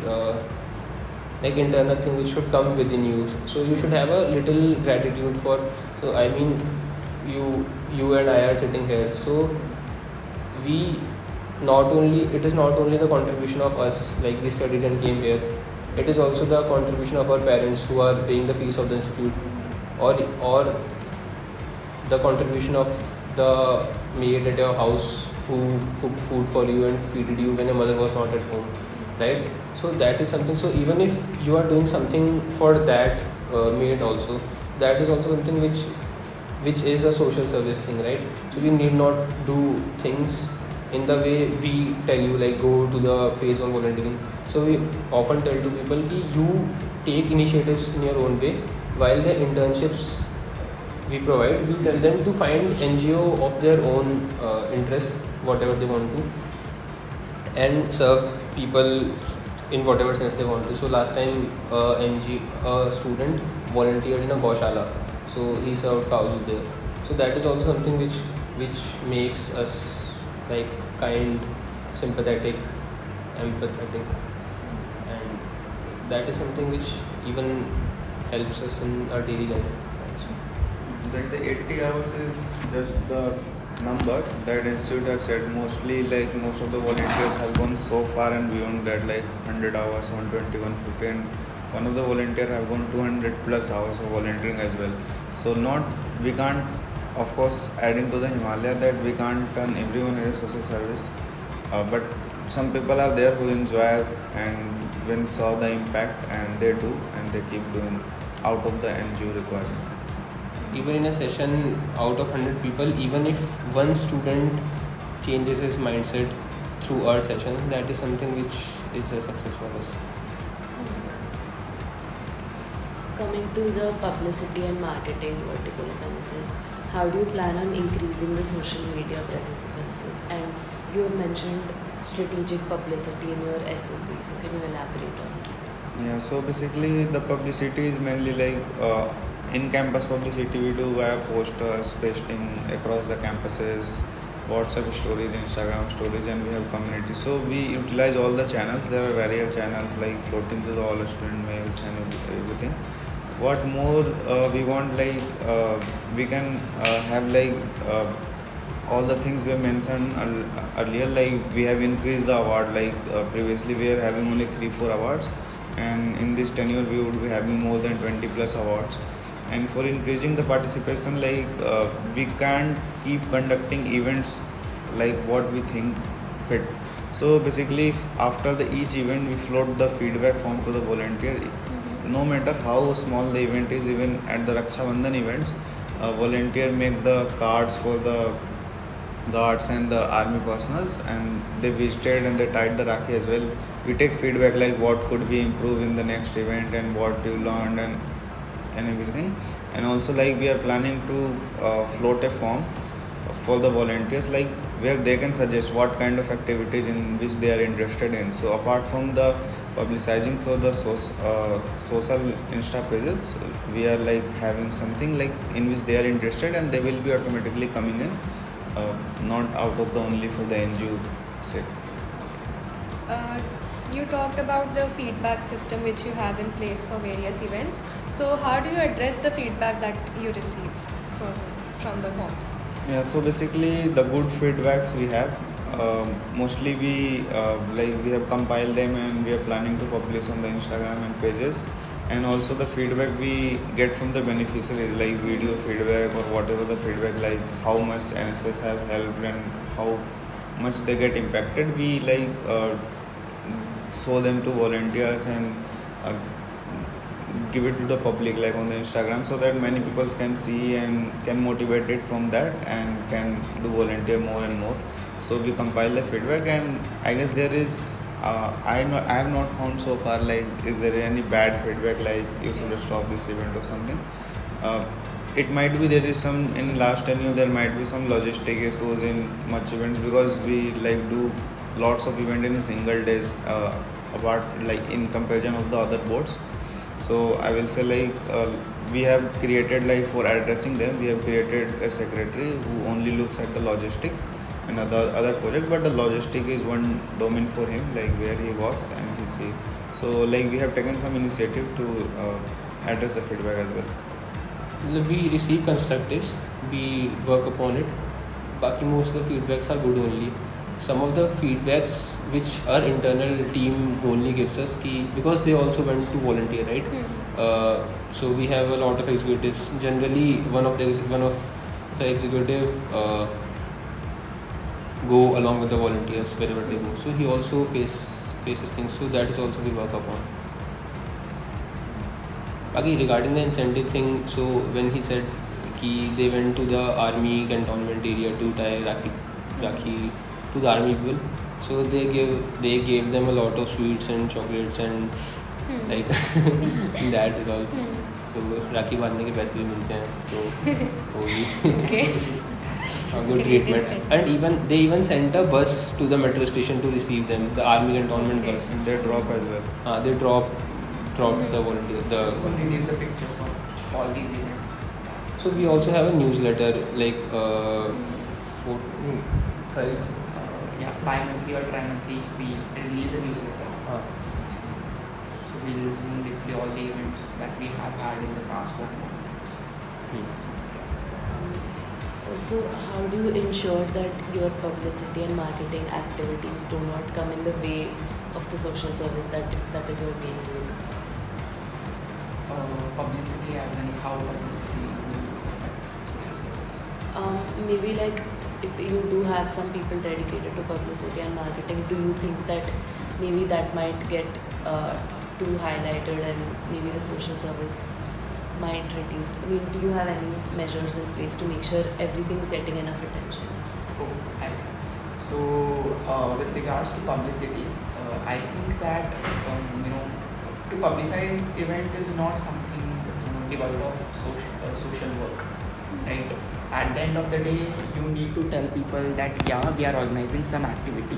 S4: like internal thing which should come within you. So you should have a little gratitude for. So I mean, you and I are sitting here. So it is not only the contribution of us, like we studied and came here. It is also the contribution of our parents who are paying the fees of the institute, or the contribution of the maid at your house who cooked food for you and feeded you when your mother was not at home, right? So that is something. So even if you are doing something for that maid also, that is also something which which is a social service thing, right? So we need not do things in the way we tell you, like go to the phase one volunteering. So we often tell to people ki you take initiatives in your own way, while the internships we provide, we tell them to find NGO of their own interest, whatever they want to, and serve people in whatever sense they want to. So last time a student volunteered in a Goshala, so he served cows there. So that is also something which makes us like kind, sympathetic, empathetic, and that is something which even helps us in our daily life.
S5: Like the 80 hours is just the number that institute has said. Mostly like most of the volunteers have gone so far and beyond that, like 100 hours, 120, 150, and one of the volunteers have gone 200 plus hours of volunteering as well. So we can't, of course, adding to the Himalaya, that we can't turn everyone as a social service, but some people are there who enjoy and when saw the impact, and they do, and they keep doing out of the NGO requirement.
S4: Even in a session out of 100 people, even if one student changes his mindset through our session, that is something which is a success for us.
S1: Coming to the publicity and marketing vertical of NSS, how do you plan on increasing the social media presence of NSS? And you have mentioned strategic publicity in your SOP, so can you elaborate on that?
S5: Yeah, so basically the publicity is mainly like in-campus publicity we do via posters, pasting across the campuses, WhatsApp stories, Instagram stories, and we have communities. So we utilize all the channels. There are various channels like floating to the all student mails and everything. What more we want, like we can have like all the things we mentioned earlier. Like we have increased the award. Like previously we were having only 3-4 awards, and in this tenure we would be having more than 20 plus awards. And for increasing the participation, like we can't keep conducting events like what we think fit. So basically after each event we float the feedback form to the volunteer. No matter how small the event is, even at the Raksha Bandhan events, volunteer make the cards for the guards and the army personals, and they visited and they tied the Rakhi as well. We take feedback like what could be improved in the next event and what you learned and everything. And also like we are planning to float a form for the volunteers, like where they can suggest what kind of activities in which they are interested in. So apart from the publicizing through the social Insta pages, we are like having something like in which they are interested, and they will be automatically coming in, not out of the only for the NGO sake.
S2: You talked about the feedback system which you have in place for various events. So how do you address the feedback that you receive from the forms?
S5: Yeah, so basically the good feedbacks we have, mostly we have compiled them and we are planning to publish on the Instagram and pages. And also the feedback we get from the beneficiaries, like video feedback or whatever the feedback, like how much NSS have helped and how much they get impacted, we show them to volunteers and give it to the public like on the Instagram, so that many people can see and can motivate it from that and can do volunteer more and more. So we compile the feedback, and I guess there is I have not found so far like is there any bad feedback like you should stop this event or something. It might be there is some in last tenure, there might be some logistic issues in much events, because we like do lots of event in a single days, apart like in comparison of the other boards. So I will say like we have created, like for addressing them, we have created a secretary who only looks at the logistic and other project, but the logistic is one domain for him, like where he works and he see. So like we have taken some initiative to address the feedback as well.
S4: We receive constructives, we work upon it. Baki most of the feedbacks are good only. Some of the feedbacks which our internal team only gives us, because they also went to volunteer, right? So we have a lot of executives. Generally, one of the executive go along with the volunteers wherever they go. So he also faces things. So that is also we work upon. Baki, regarding the incentive thing, so when he said they went to the army cantonment area to tie Rakhi to the army people. So they gave them a lot of sweets and chocolates and like that is all. So राखी बांधने के पैसे भी मिलते हैं तो वो भी a good treatment. And they even sent a bus to the metro station to receive them, the army cantonment bus.
S5: They drop as well.
S4: They dropped the volunteers.
S3: So release the pictures of all these events.
S4: So we also have a newsletter like thrice.
S3: Bi-monthly or tri-monthly we release a newsletter. So we'll soon display all the events that we have had in the past 1 month.
S1: Also, how do you ensure that your publicity and marketing activities do not come in the way of the social service that is your main goal?
S3: Publicity as in how publicity will affect social service.
S1: Maybe like if you do have some people dedicated to publicity and marketing, do you think that maybe that might get too highlighted and maybe the social service might reduce? I mean, do you have any measures in place to make sure everything is getting enough attention?
S3: Oh, I see. So, with regards to publicity, I think that to publicize event is not something devoid of social work, right? At the end of the day, you need to tell people that we are organizing some activity,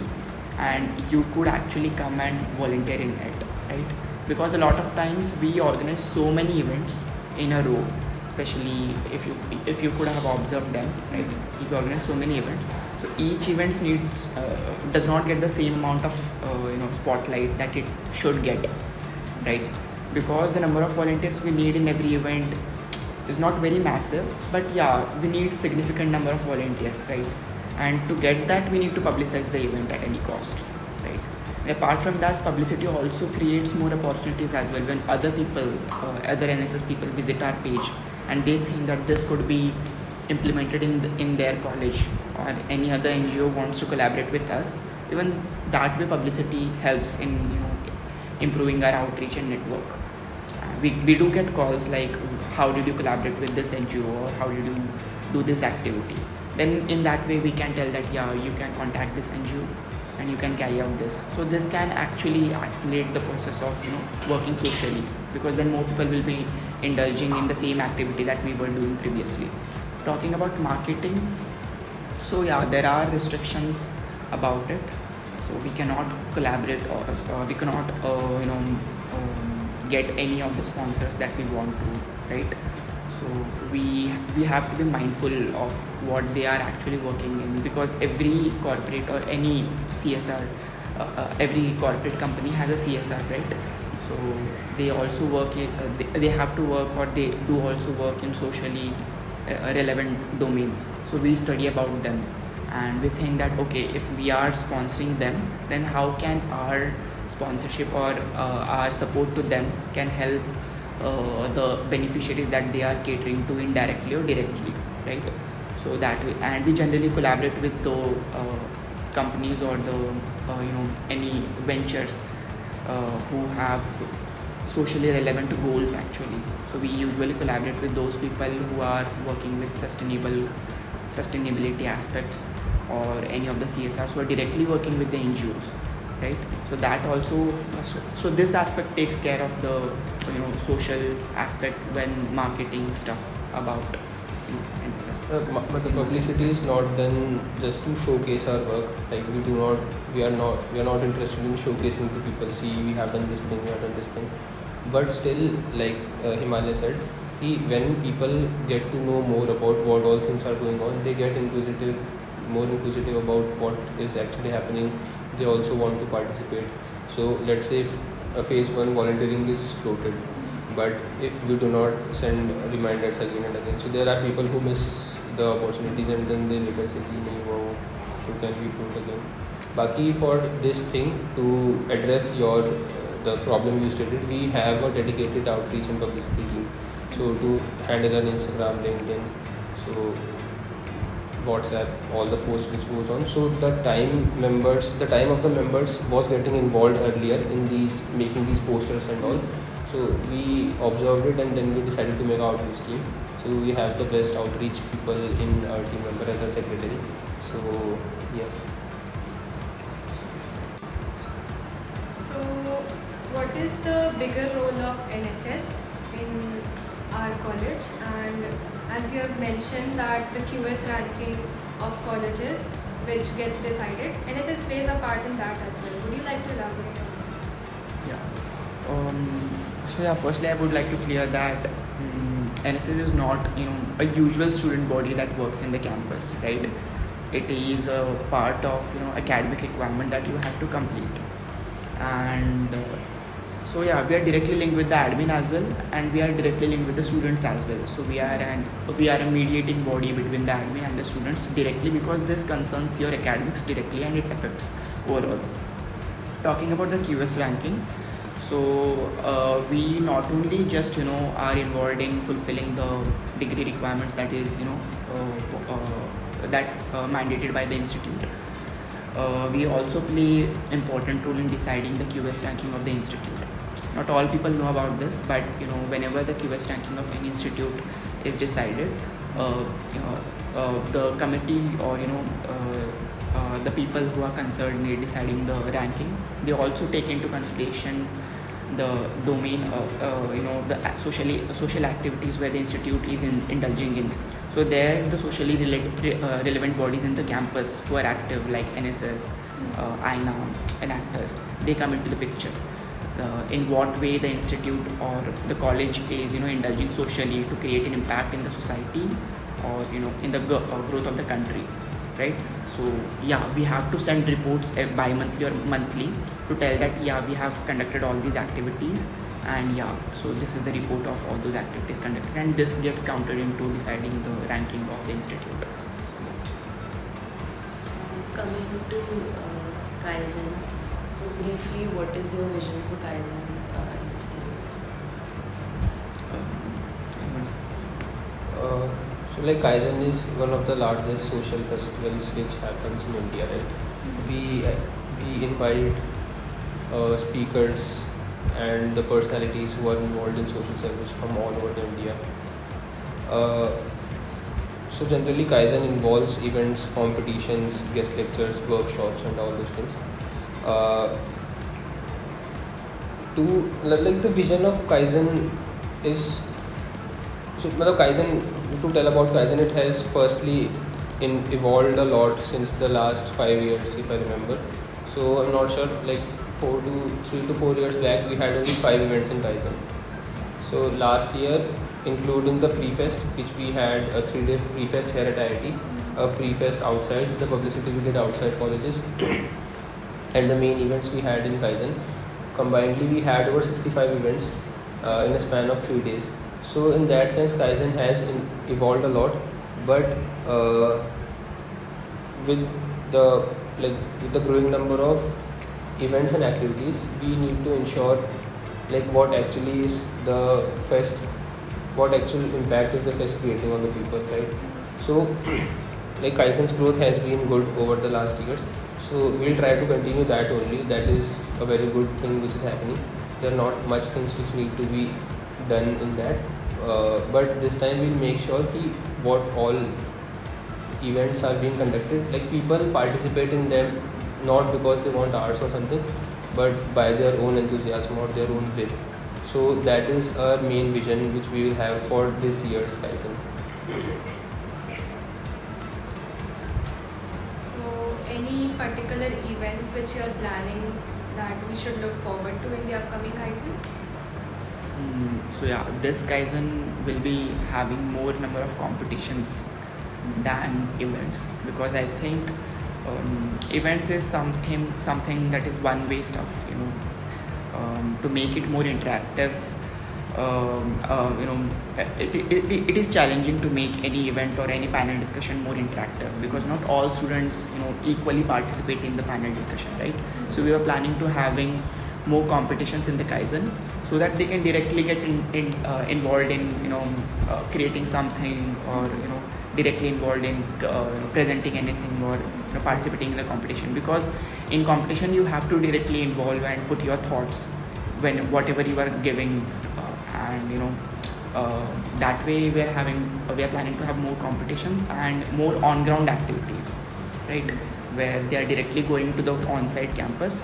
S3: and you could actually come and volunteer in it, right? Because a lot of times we organize so many events in a row, especially if you could have observed them, right? If you organize so many events, so each event does not get the same amount of spotlight that it should get, right? Because the number of volunteers we need in every event is not very massive, but we need significant number of volunteers, right? And to get that, we need to publicize the event at any cost, right? And apart from that, publicity also creates more opportunities as well. When other people, other NSS people visit our page and they think that this could be implemented in their college, or any other NGO wants to collaborate with us, even that way publicity helps in improving our outreach and network. We do get calls like, how did you collaborate with this NGO, or how did you do this activity? Then in that way we can tell that you can contact this NGO and you can carry out this. So this can actually accelerate the process of working socially, because then more people will be indulging in the same activity that we were doing previously. Talking about marketing, so there are restrictions about it. So we cannot collaborate, or we cannot get any of the sponsors that we want to, right? So we have to be mindful of what they are actually working in, because every corporate or any CSR, every corporate company has a CSR, right? So they also work they have to work, or they do also work in socially relevant domains. So we study about them, and we think that if we are sponsoring them, then how can our sponsorship or our support to them can help the beneficiaries that they are catering to indirectly or directly, right? So that way, and we generally collaborate with the companies or the any ventures who have socially relevant goals actually. So we usually collaborate with those people who are working with sustainability aspects, or any of the CSRs who are directly working with the NGOs, right? So that also, so this aspect takes care of the social aspect when marketing stuff about NSS.
S4: But the publicity is not done just to showcase our work. Like we are not interested in showcasing to people. See, we have done this thing, we have done this thing. But still, like Himalaya said, when people get to know more about what all things are going on, they get more inquisitive about what is actually happening. They also want to participate. So let's say if a phase 1 volunteering is floated, but if we do not send reminders again and again, so there are people who miss the opportunities, and then they later say, wow, who can we float again? Baki, for this thing, to address the problem you stated, we have a dedicated outreach and publicity team. So to handle an Instagram, LinkedIn, so WhatsApp, all the posts which goes on. So the time of the members was getting involved earlier in making these posters and all. So we observed it, and then we decided to make an outreach team. So we have the best outreach people in our team member as a secretary. So yes.
S2: So, what is the bigger role of NSS in our college? And as you have mentioned that the QS ranking of colleges which gets decided, NSS plays a part in that as well. Would you like to elaborate on that?
S3: Yeah. Firstly, I would like to clear that NSS is not, a usual student body that works in the campus, right? It is a part of, academic requirement that you have to complete, and we are directly linked with the admin as well, and we are directly linked with the students as well. So we are a mediating body between the admin and the students directly, because this concerns your academics directly and it affects overall. Talking about the QS ranking, so we not only just are involved in fulfilling the degree requirements that is that's mandated by the institute. We also play important role in deciding the QS ranking of the institute. Not all people know about this, but whenever the QS ranking of any institute is decided, the committee or the people who are concerned in deciding the ranking, they also take into consideration the domain of the social activities where the institute is indulging in. So there the socially relevant bodies in the campus who are active, like NSS, INAM, and actors, they come into the picture. In what way the institute or the college is indulging socially to create an impact in the society or in the growth of the country, right? So we have to send reports bi-monthly or monthly to tell that we have conducted all these activities, and so this is the report of all those activities conducted, and this gets counted into deciding the ranking of the institute.
S1: Coming to Kaizen, so briefly, what is your vision for Kaizen in this team?
S4: So like Kaizen is one of the largest social festivals which happens in India, right? We invite speakers and the personalities who are involved in social service from all over India. So generally Kaizen involves events, competitions, guest lectures, workshops and all those things. The vision of Kaizen is, to tell about Kaizen, it has firstly evolved a lot since the last 5 years, if I remember. So I'm not sure, like 3 to 4 years back, we had only 5 events in Kaizen. So last year, including the pre-fest, which we had a 3-day pre-fest here at IIT, a pre-fest outside, the publicity we did outside colleges, and the main events we had in Kaizen. Combinedly, we had over 65 events in a span of 3 days. So in that sense, Kaizen has evolved a lot, but with the growing number of events and activities, we need to ensure what actually is the fest, what actual impact is the fest creating on the people, right? So Kaizen's growth has been good over the last years. So we'll try to continue that only. That is a very good thing which is happening. There are not much things which need to be done in that, but this time we'll make sure what all events are being conducted, people participate in them not because they want hours or something, but by their own enthusiasm or their own will. So that is our main vision which we will have for this year's Kaizen.
S2: So, any particular events which you are planning that we should look forward to in the upcoming Kaizen?
S3: This Kaizen will be having more number of competitions than events, because I think events is something that is one-way stuff. To make it more interactive, it is challenging to make any event or any panel discussion more interactive, because not all students equally participate in the panel discussion, right? So we were planning to having more competitions in the Kaizen, so that they can directly get involved in creating something, or directly involved in presenting anything, or participating in the competition, because in competition you have to directly involve and put your thoughts when whatever you are giving, and That way we are planning to have more competitions and more on-ground activities, right? Where they are directly going to the on-site campus,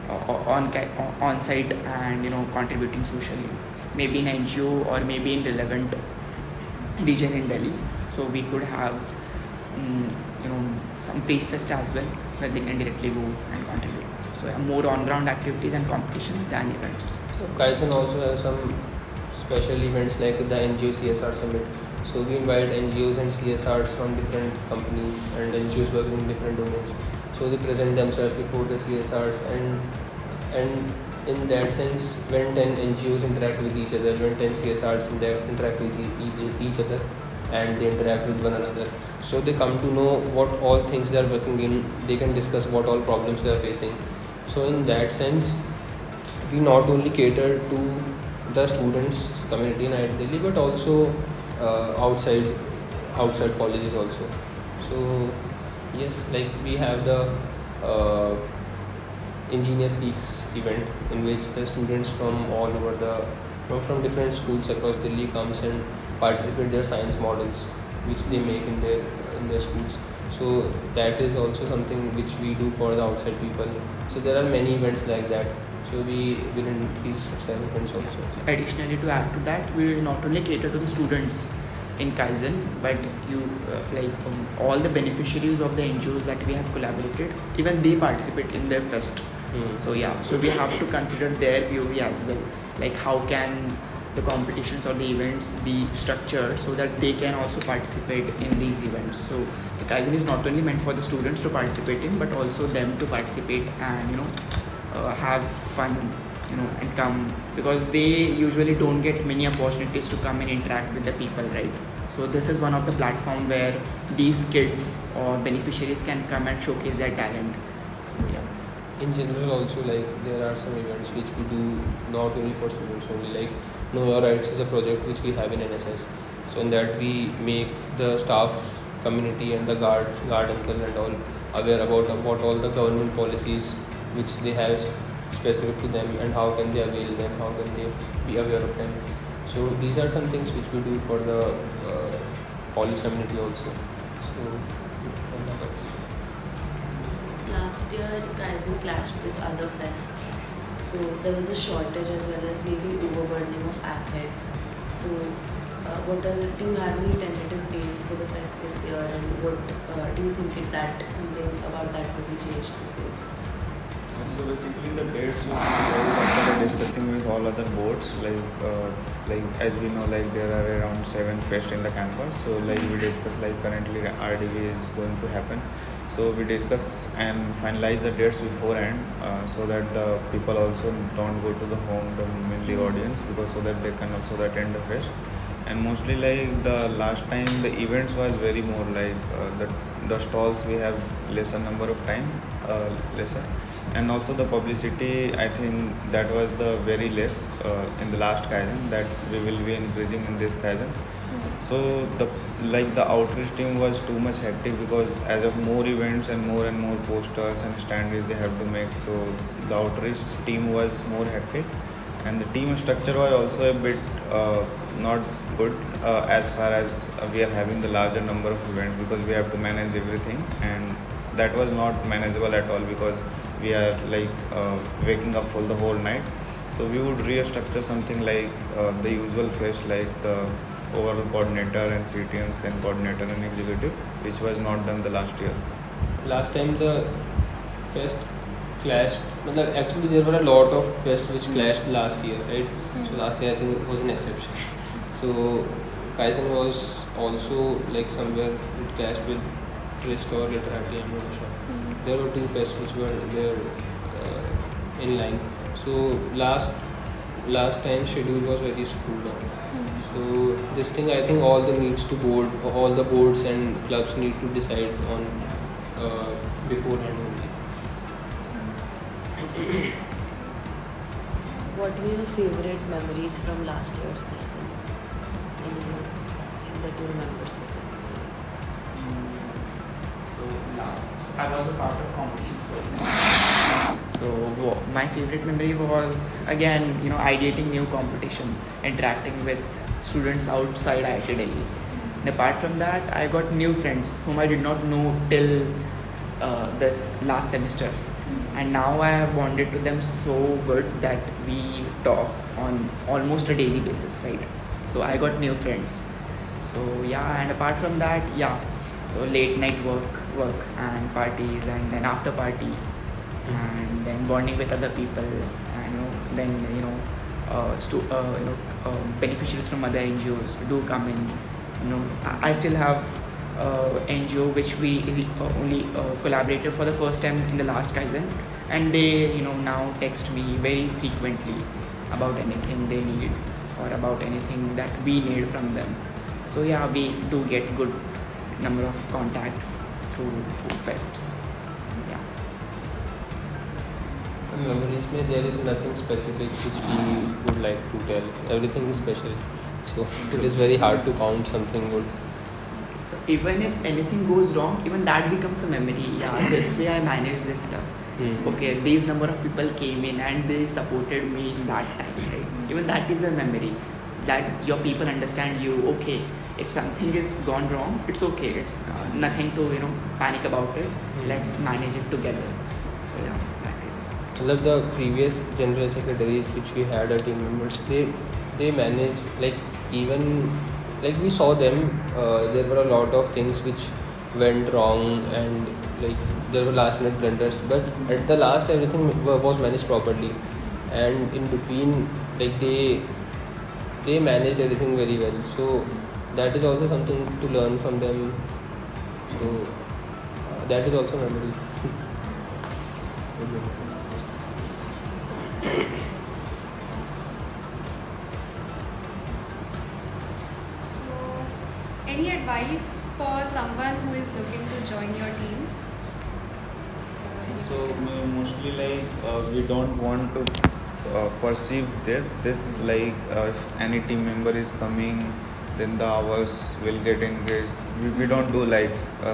S3: on-site and contributing socially, maybe in NGO or maybe in relevant region in Delhi. So we could have some pre-fest as well where they can directly go and contribute. So more on-ground activities and competitions than events.
S4: So Kaizen also has some special events like the NGO CSR Summit. So we invite NGOs and CSRs from different companies and NGOs working in different domains. So they present themselves before the CSRs, and in that sense, when 10 NGOs interact with each other, when 10 CSRs interact with each other, and they interact with one another, so they come to know what all things they are working in. They can discuss what all problems they are facing. So in that sense, we not only cater to the students community in IITD but also outside colleges also. So yes, like we have the Engineer Speaks event in which the students from all over from different schools across Delhi comes and participate their science models which they make in their schools. So that is also something which we do for the outside people. So there are many events like that. So we will increase such kind of events also.
S3: Additionally, to add to that, we will not only cater to the students in Kaizen, but all the beneficiaries of the NGOs that we have collaborated, even they participate in their fest. So we have to consider their POV as well. Like how can the competitions or the events be structured so that they can also participate in these events. So the Kaizen is not only meant for the students to participate in, but also them to participate and have fun, and come, because they usually don't get many opportunities to come and interact with the people, right? So this is one of the platform where these kids or beneficiaries can come and showcase their talent. So
S4: in general also, like there are some events which we do not only for students only, like Know Your Rights is a project which we have in NSS. So in that we make the staff community and the guard uncle and all aware about all the government policies which they have specific to them and how can they avail them, how can they be aware of them. So these are some things which we do for the college community also. So
S1: Last year, Kaizen clashed with other fests. So there was a shortage as well as maybe overburdening of app heads. So do you have any tentative dates for the fest this year, and what do you think that something about that could be changed this year?
S5: So basically the dates will be after discussing with all other boards, like as we know, like there are around 7 fests in the campus. So like we discuss, like currently RDV is going to happen. So we discuss and finalize the dates beforehand, so that the people also don't go to the home, the mainly audience, because so that they can also attend the fest. And mostly like the last time the events was very more like the stalls we have lesser number of time, lesser, and also the publicity, I think that was the very less in the last Kaizen, that we will be increasing in this Kaizen. So the outreach team was too much hectic, because as of more events and more posters and standees they have to make, so the outreach team was more hectic, and the team structure was also a bit not good as far as we are having the larger number of events, because we have to manage everything, and that was not manageable at all, because we are waking up for the whole night. So we would restructure something like the usual fest, like the overall coordinator and CTMs and coordinator and executive, which was not done the last year.
S4: Last time the fest clashed, actually there were a lot of fests which clashed last year, right? So last year I think it was an exception. So Kaizen was also somewhere it clashed with Restore Literati and Namisha. There were 2 fests which were there in line. So last time schedule was very screwed up. So this thing, I think all the boards and clubs need to decide on beforehand only.
S1: What were your favorite memories from last year's Kaizen? Anything that you remember specifically?
S3: I was a part of competitions program. So my favorite memory was again, ideating new competitions, interacting with students outside IIT Delhi. And apart from that, I got new friends whom I did not know till this last semester, and now I have bonded to them so good that we talk on almost a daily basis, right? So I got new friends. So yeah, and apart from that, yeah, so late night work and parties, and then after party, and then bonding with other people, and then beneficiaries from other NGOs do come in. I still have NGO which we only collaborated for the first time in the last Kaizen, and they now text me very frequently about anything they need or about anything that we need from them. So yeah, we do get good number of contacts through Food Fest. Yeah.
S4: Memories में there is nothing specific which we would like to tell. Everything is special. So it is very hard to count something good.
S3: So even if anything goes wrong, even that becomes a memory. Yeah, this way I managed this stuff. Okay, these number of people came in and they supported me in that time, right? Even that is a memory. That your people understand you. Okay, if something is gone wrong, it's okay. It's nothing to panic about it. Let's manage it together. So yeah, that is.
S4: Like the previous general secretaries which we had, our team members, they managed, like, even like we saw them, there were a lot of things which went wrong, and like there were last minute blunders, but at the last everything was managed properly, and in between, like, they managed everything very well. So that is also something to learn from them. So that is also memory.
S2: So, any advice for someone who is looking to join your team?
S5: So mostly we don't want to perceive this if any team member is coming, then the hours will get increased. We don't do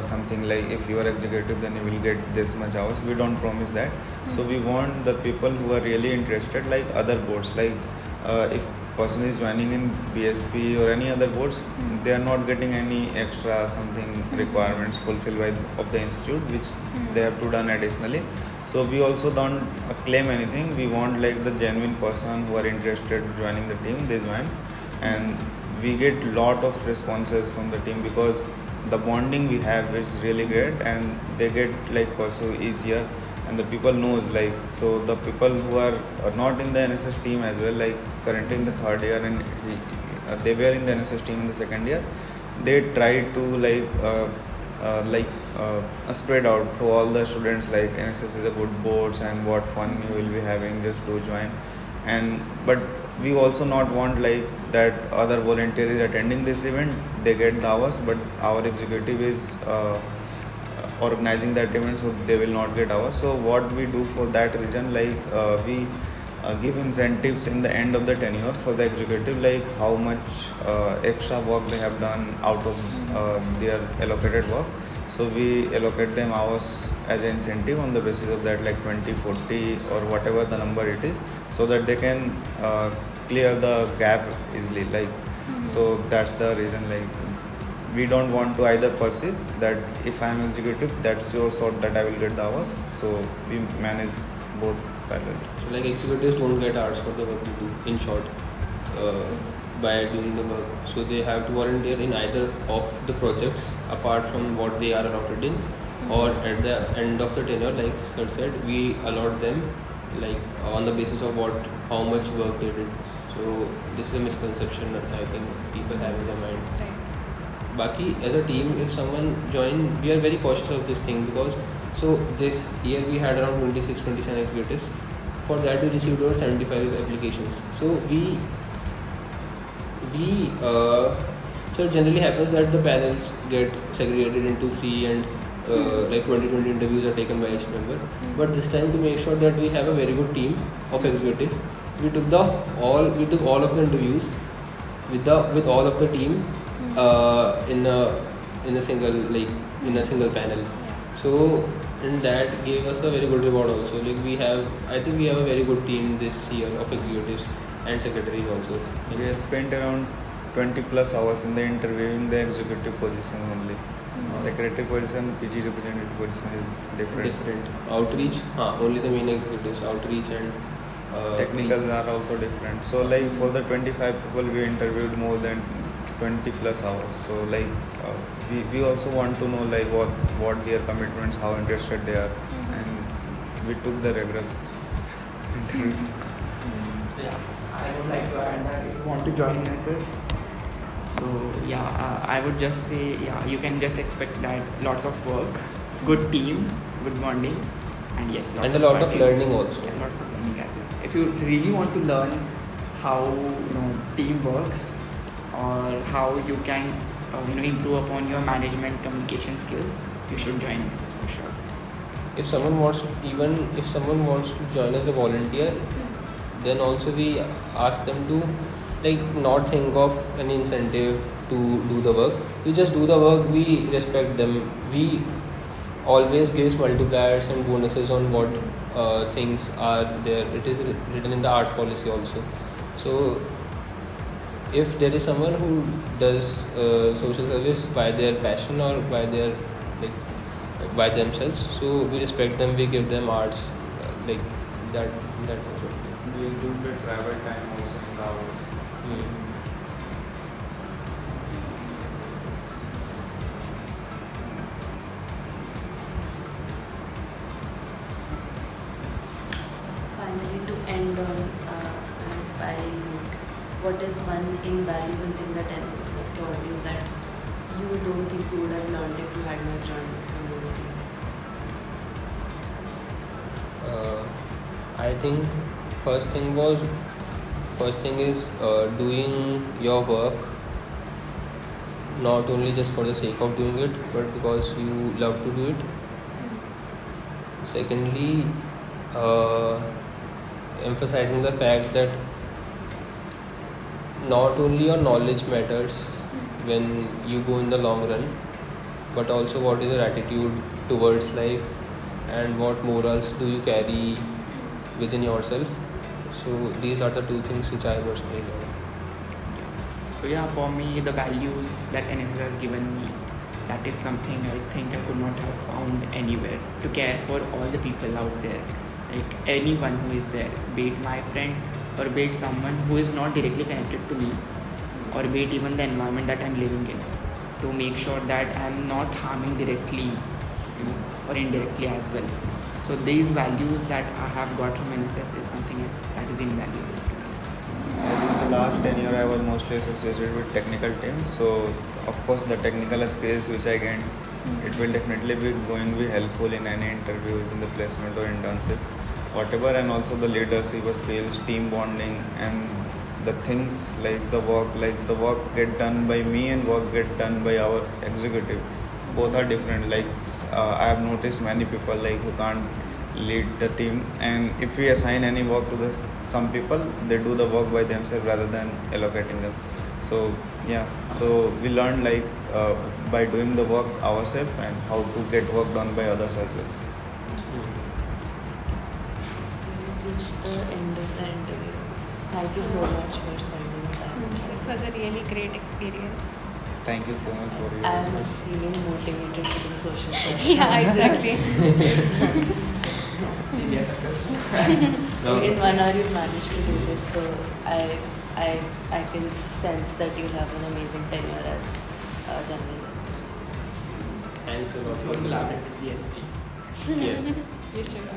S5: something like if you are executive then you will get this much hours. We don't promise that. So we want the people who are really interested, like other boards, if person is joining in BSP or any other boards, they are not getting any extra something requirements fulfilled of the institute which they have to done additionally. So we also don't claim anything. We want the genuine person who are interested joining the team, they join, and we get lot of responses from the team because the bonding we have is really great, and they get pursue easier, and the people knows so the people who are not in the NSS team as well, currently in the third year, and they were in the NSS team in the second year, they try to spread out to all the students NSS is a good boards and what fun you will be having, just do join. And but we also not want that other volunteers attending this event, they get the hours, but our executive is organizing that event, so they will not get hours. So what we do for that reason, we give incentives in the end of the tenure for the executive, how much extra work they have done out of their allocated work. So we allocate them hours as an incentive on the basis of that, 20, 40 or whatever the number it is, so that they can clear the gap easily. So that's the reason. We don't want to either perceive that if I am executive, that's your sort that I will get the hours. So we manage both parallel.
S4: So executives don't get hours for the work they do, in short, by doing the work. So they have to volunteer in either of the projects apart from what they are allotted in, or at the end of the tenure, like Sir said, we allot them on the basis of how much work they did. So this is a misconception that I think people have in their mind.
S2: Right.
S4: Baki, as a team, if someone join, we are very cautious of this thing because this year we had around 26-27 executives. For that we received over 75 applications. So so it generally happens that the panels get segregated into 3 and 20 interviews are taken by each member. But this time, to make sure that we have a very good team of executives, we took all of the interviews with all of the team in a single panel. So and that gave us a very good reward also. I think we have a very good team this year of executives and secretaries also.
S5: We have spent around 20 plus hours in the interview in the executive position only. Secretary position, PG representative position is different.
S4: Outreach, only the main executives, outreach and
S5: Technicals are also different. So like for the 25 people we interviewed more than 20 plus hours. So like we also want to know like what their commitments, how interested they are, and we took the rigorous interviews.
S3: Yeah, I would like to add that if you want to join NSS, so yeah, I would just say you can just expect that lots of work, good team, good bonding, and yes, lots
S4: and a lot of
S3: parties.
S4: learning also.
S3: Yeah, lots of learning as well. If you really want to learn how team works or how you can improve upon your management communication skills, you should join NSS for sure.
S4: If someone wants to join as a volunteer, then also we ask them to not think of any incentive to do the work. We just do the work, we respect them. We always gives multipliers and bonuses on what things are there. It is written in the arts policy also. So if there is someone who does social service by their passion or by their by themselves, so we respect them, we give them arts that also.
S5: We include the travel time also in the hours.
S1: Finally, to end on an inspiring note, what is one invaluable thing that NSS has taught you that you don't think you would have learned if you had not joined this community?
S4: I think first thing is doing your work not only just for the sake of doing it, but because you love to do it. Secondly, emphasizing the fact that not only your knowledge matters when you go in the long run, but also what is your attitude towards life and what morals do you carry within yourself. So these are the two things which I personally learned.
S3: So yeah, for me, the values that NSS has given me, that is something I think I could not have found anywhere. To care for all the people out there, like anyone who is there, be it my friend or be it someone who is not directly connected to me, or be it even the environment that I'm living in, to make sure that I'm not harming directly or indirectly as well. So these values that I have got from NSS is something that is invaluable.
S5: As in the last tenure, I was mostly associated with technical teams. So, of course, the technical skills which I gained, it will definitely be helpful in any interviews, in the placement or internship, whatever. And also the leadership skills, team bonding, and the things like the work get done by me and work get done by our executive. Both are different. I have noticed many people who can't lead the team, and if we assign any work to some people, they do the work by themselves rather than allocating them. So so we learn by doing the work ourselves and how to get work done by others as well.
S1: We reached the end of the interview. Thank you so much for spending your time.
S2: This was a really great experience.
S5: Thank you so much for your
S1: I'm feeling motivated to do social service.
S2: Yeah, exactly.
S1: In 1 hour you managed to do this, so I can sense that you have an amazing tenure as General Secretaries.
S4: Thanks a lot
S3: So
S4: for
S3: collaborative DSP.
S4: Yes.
S2: You should.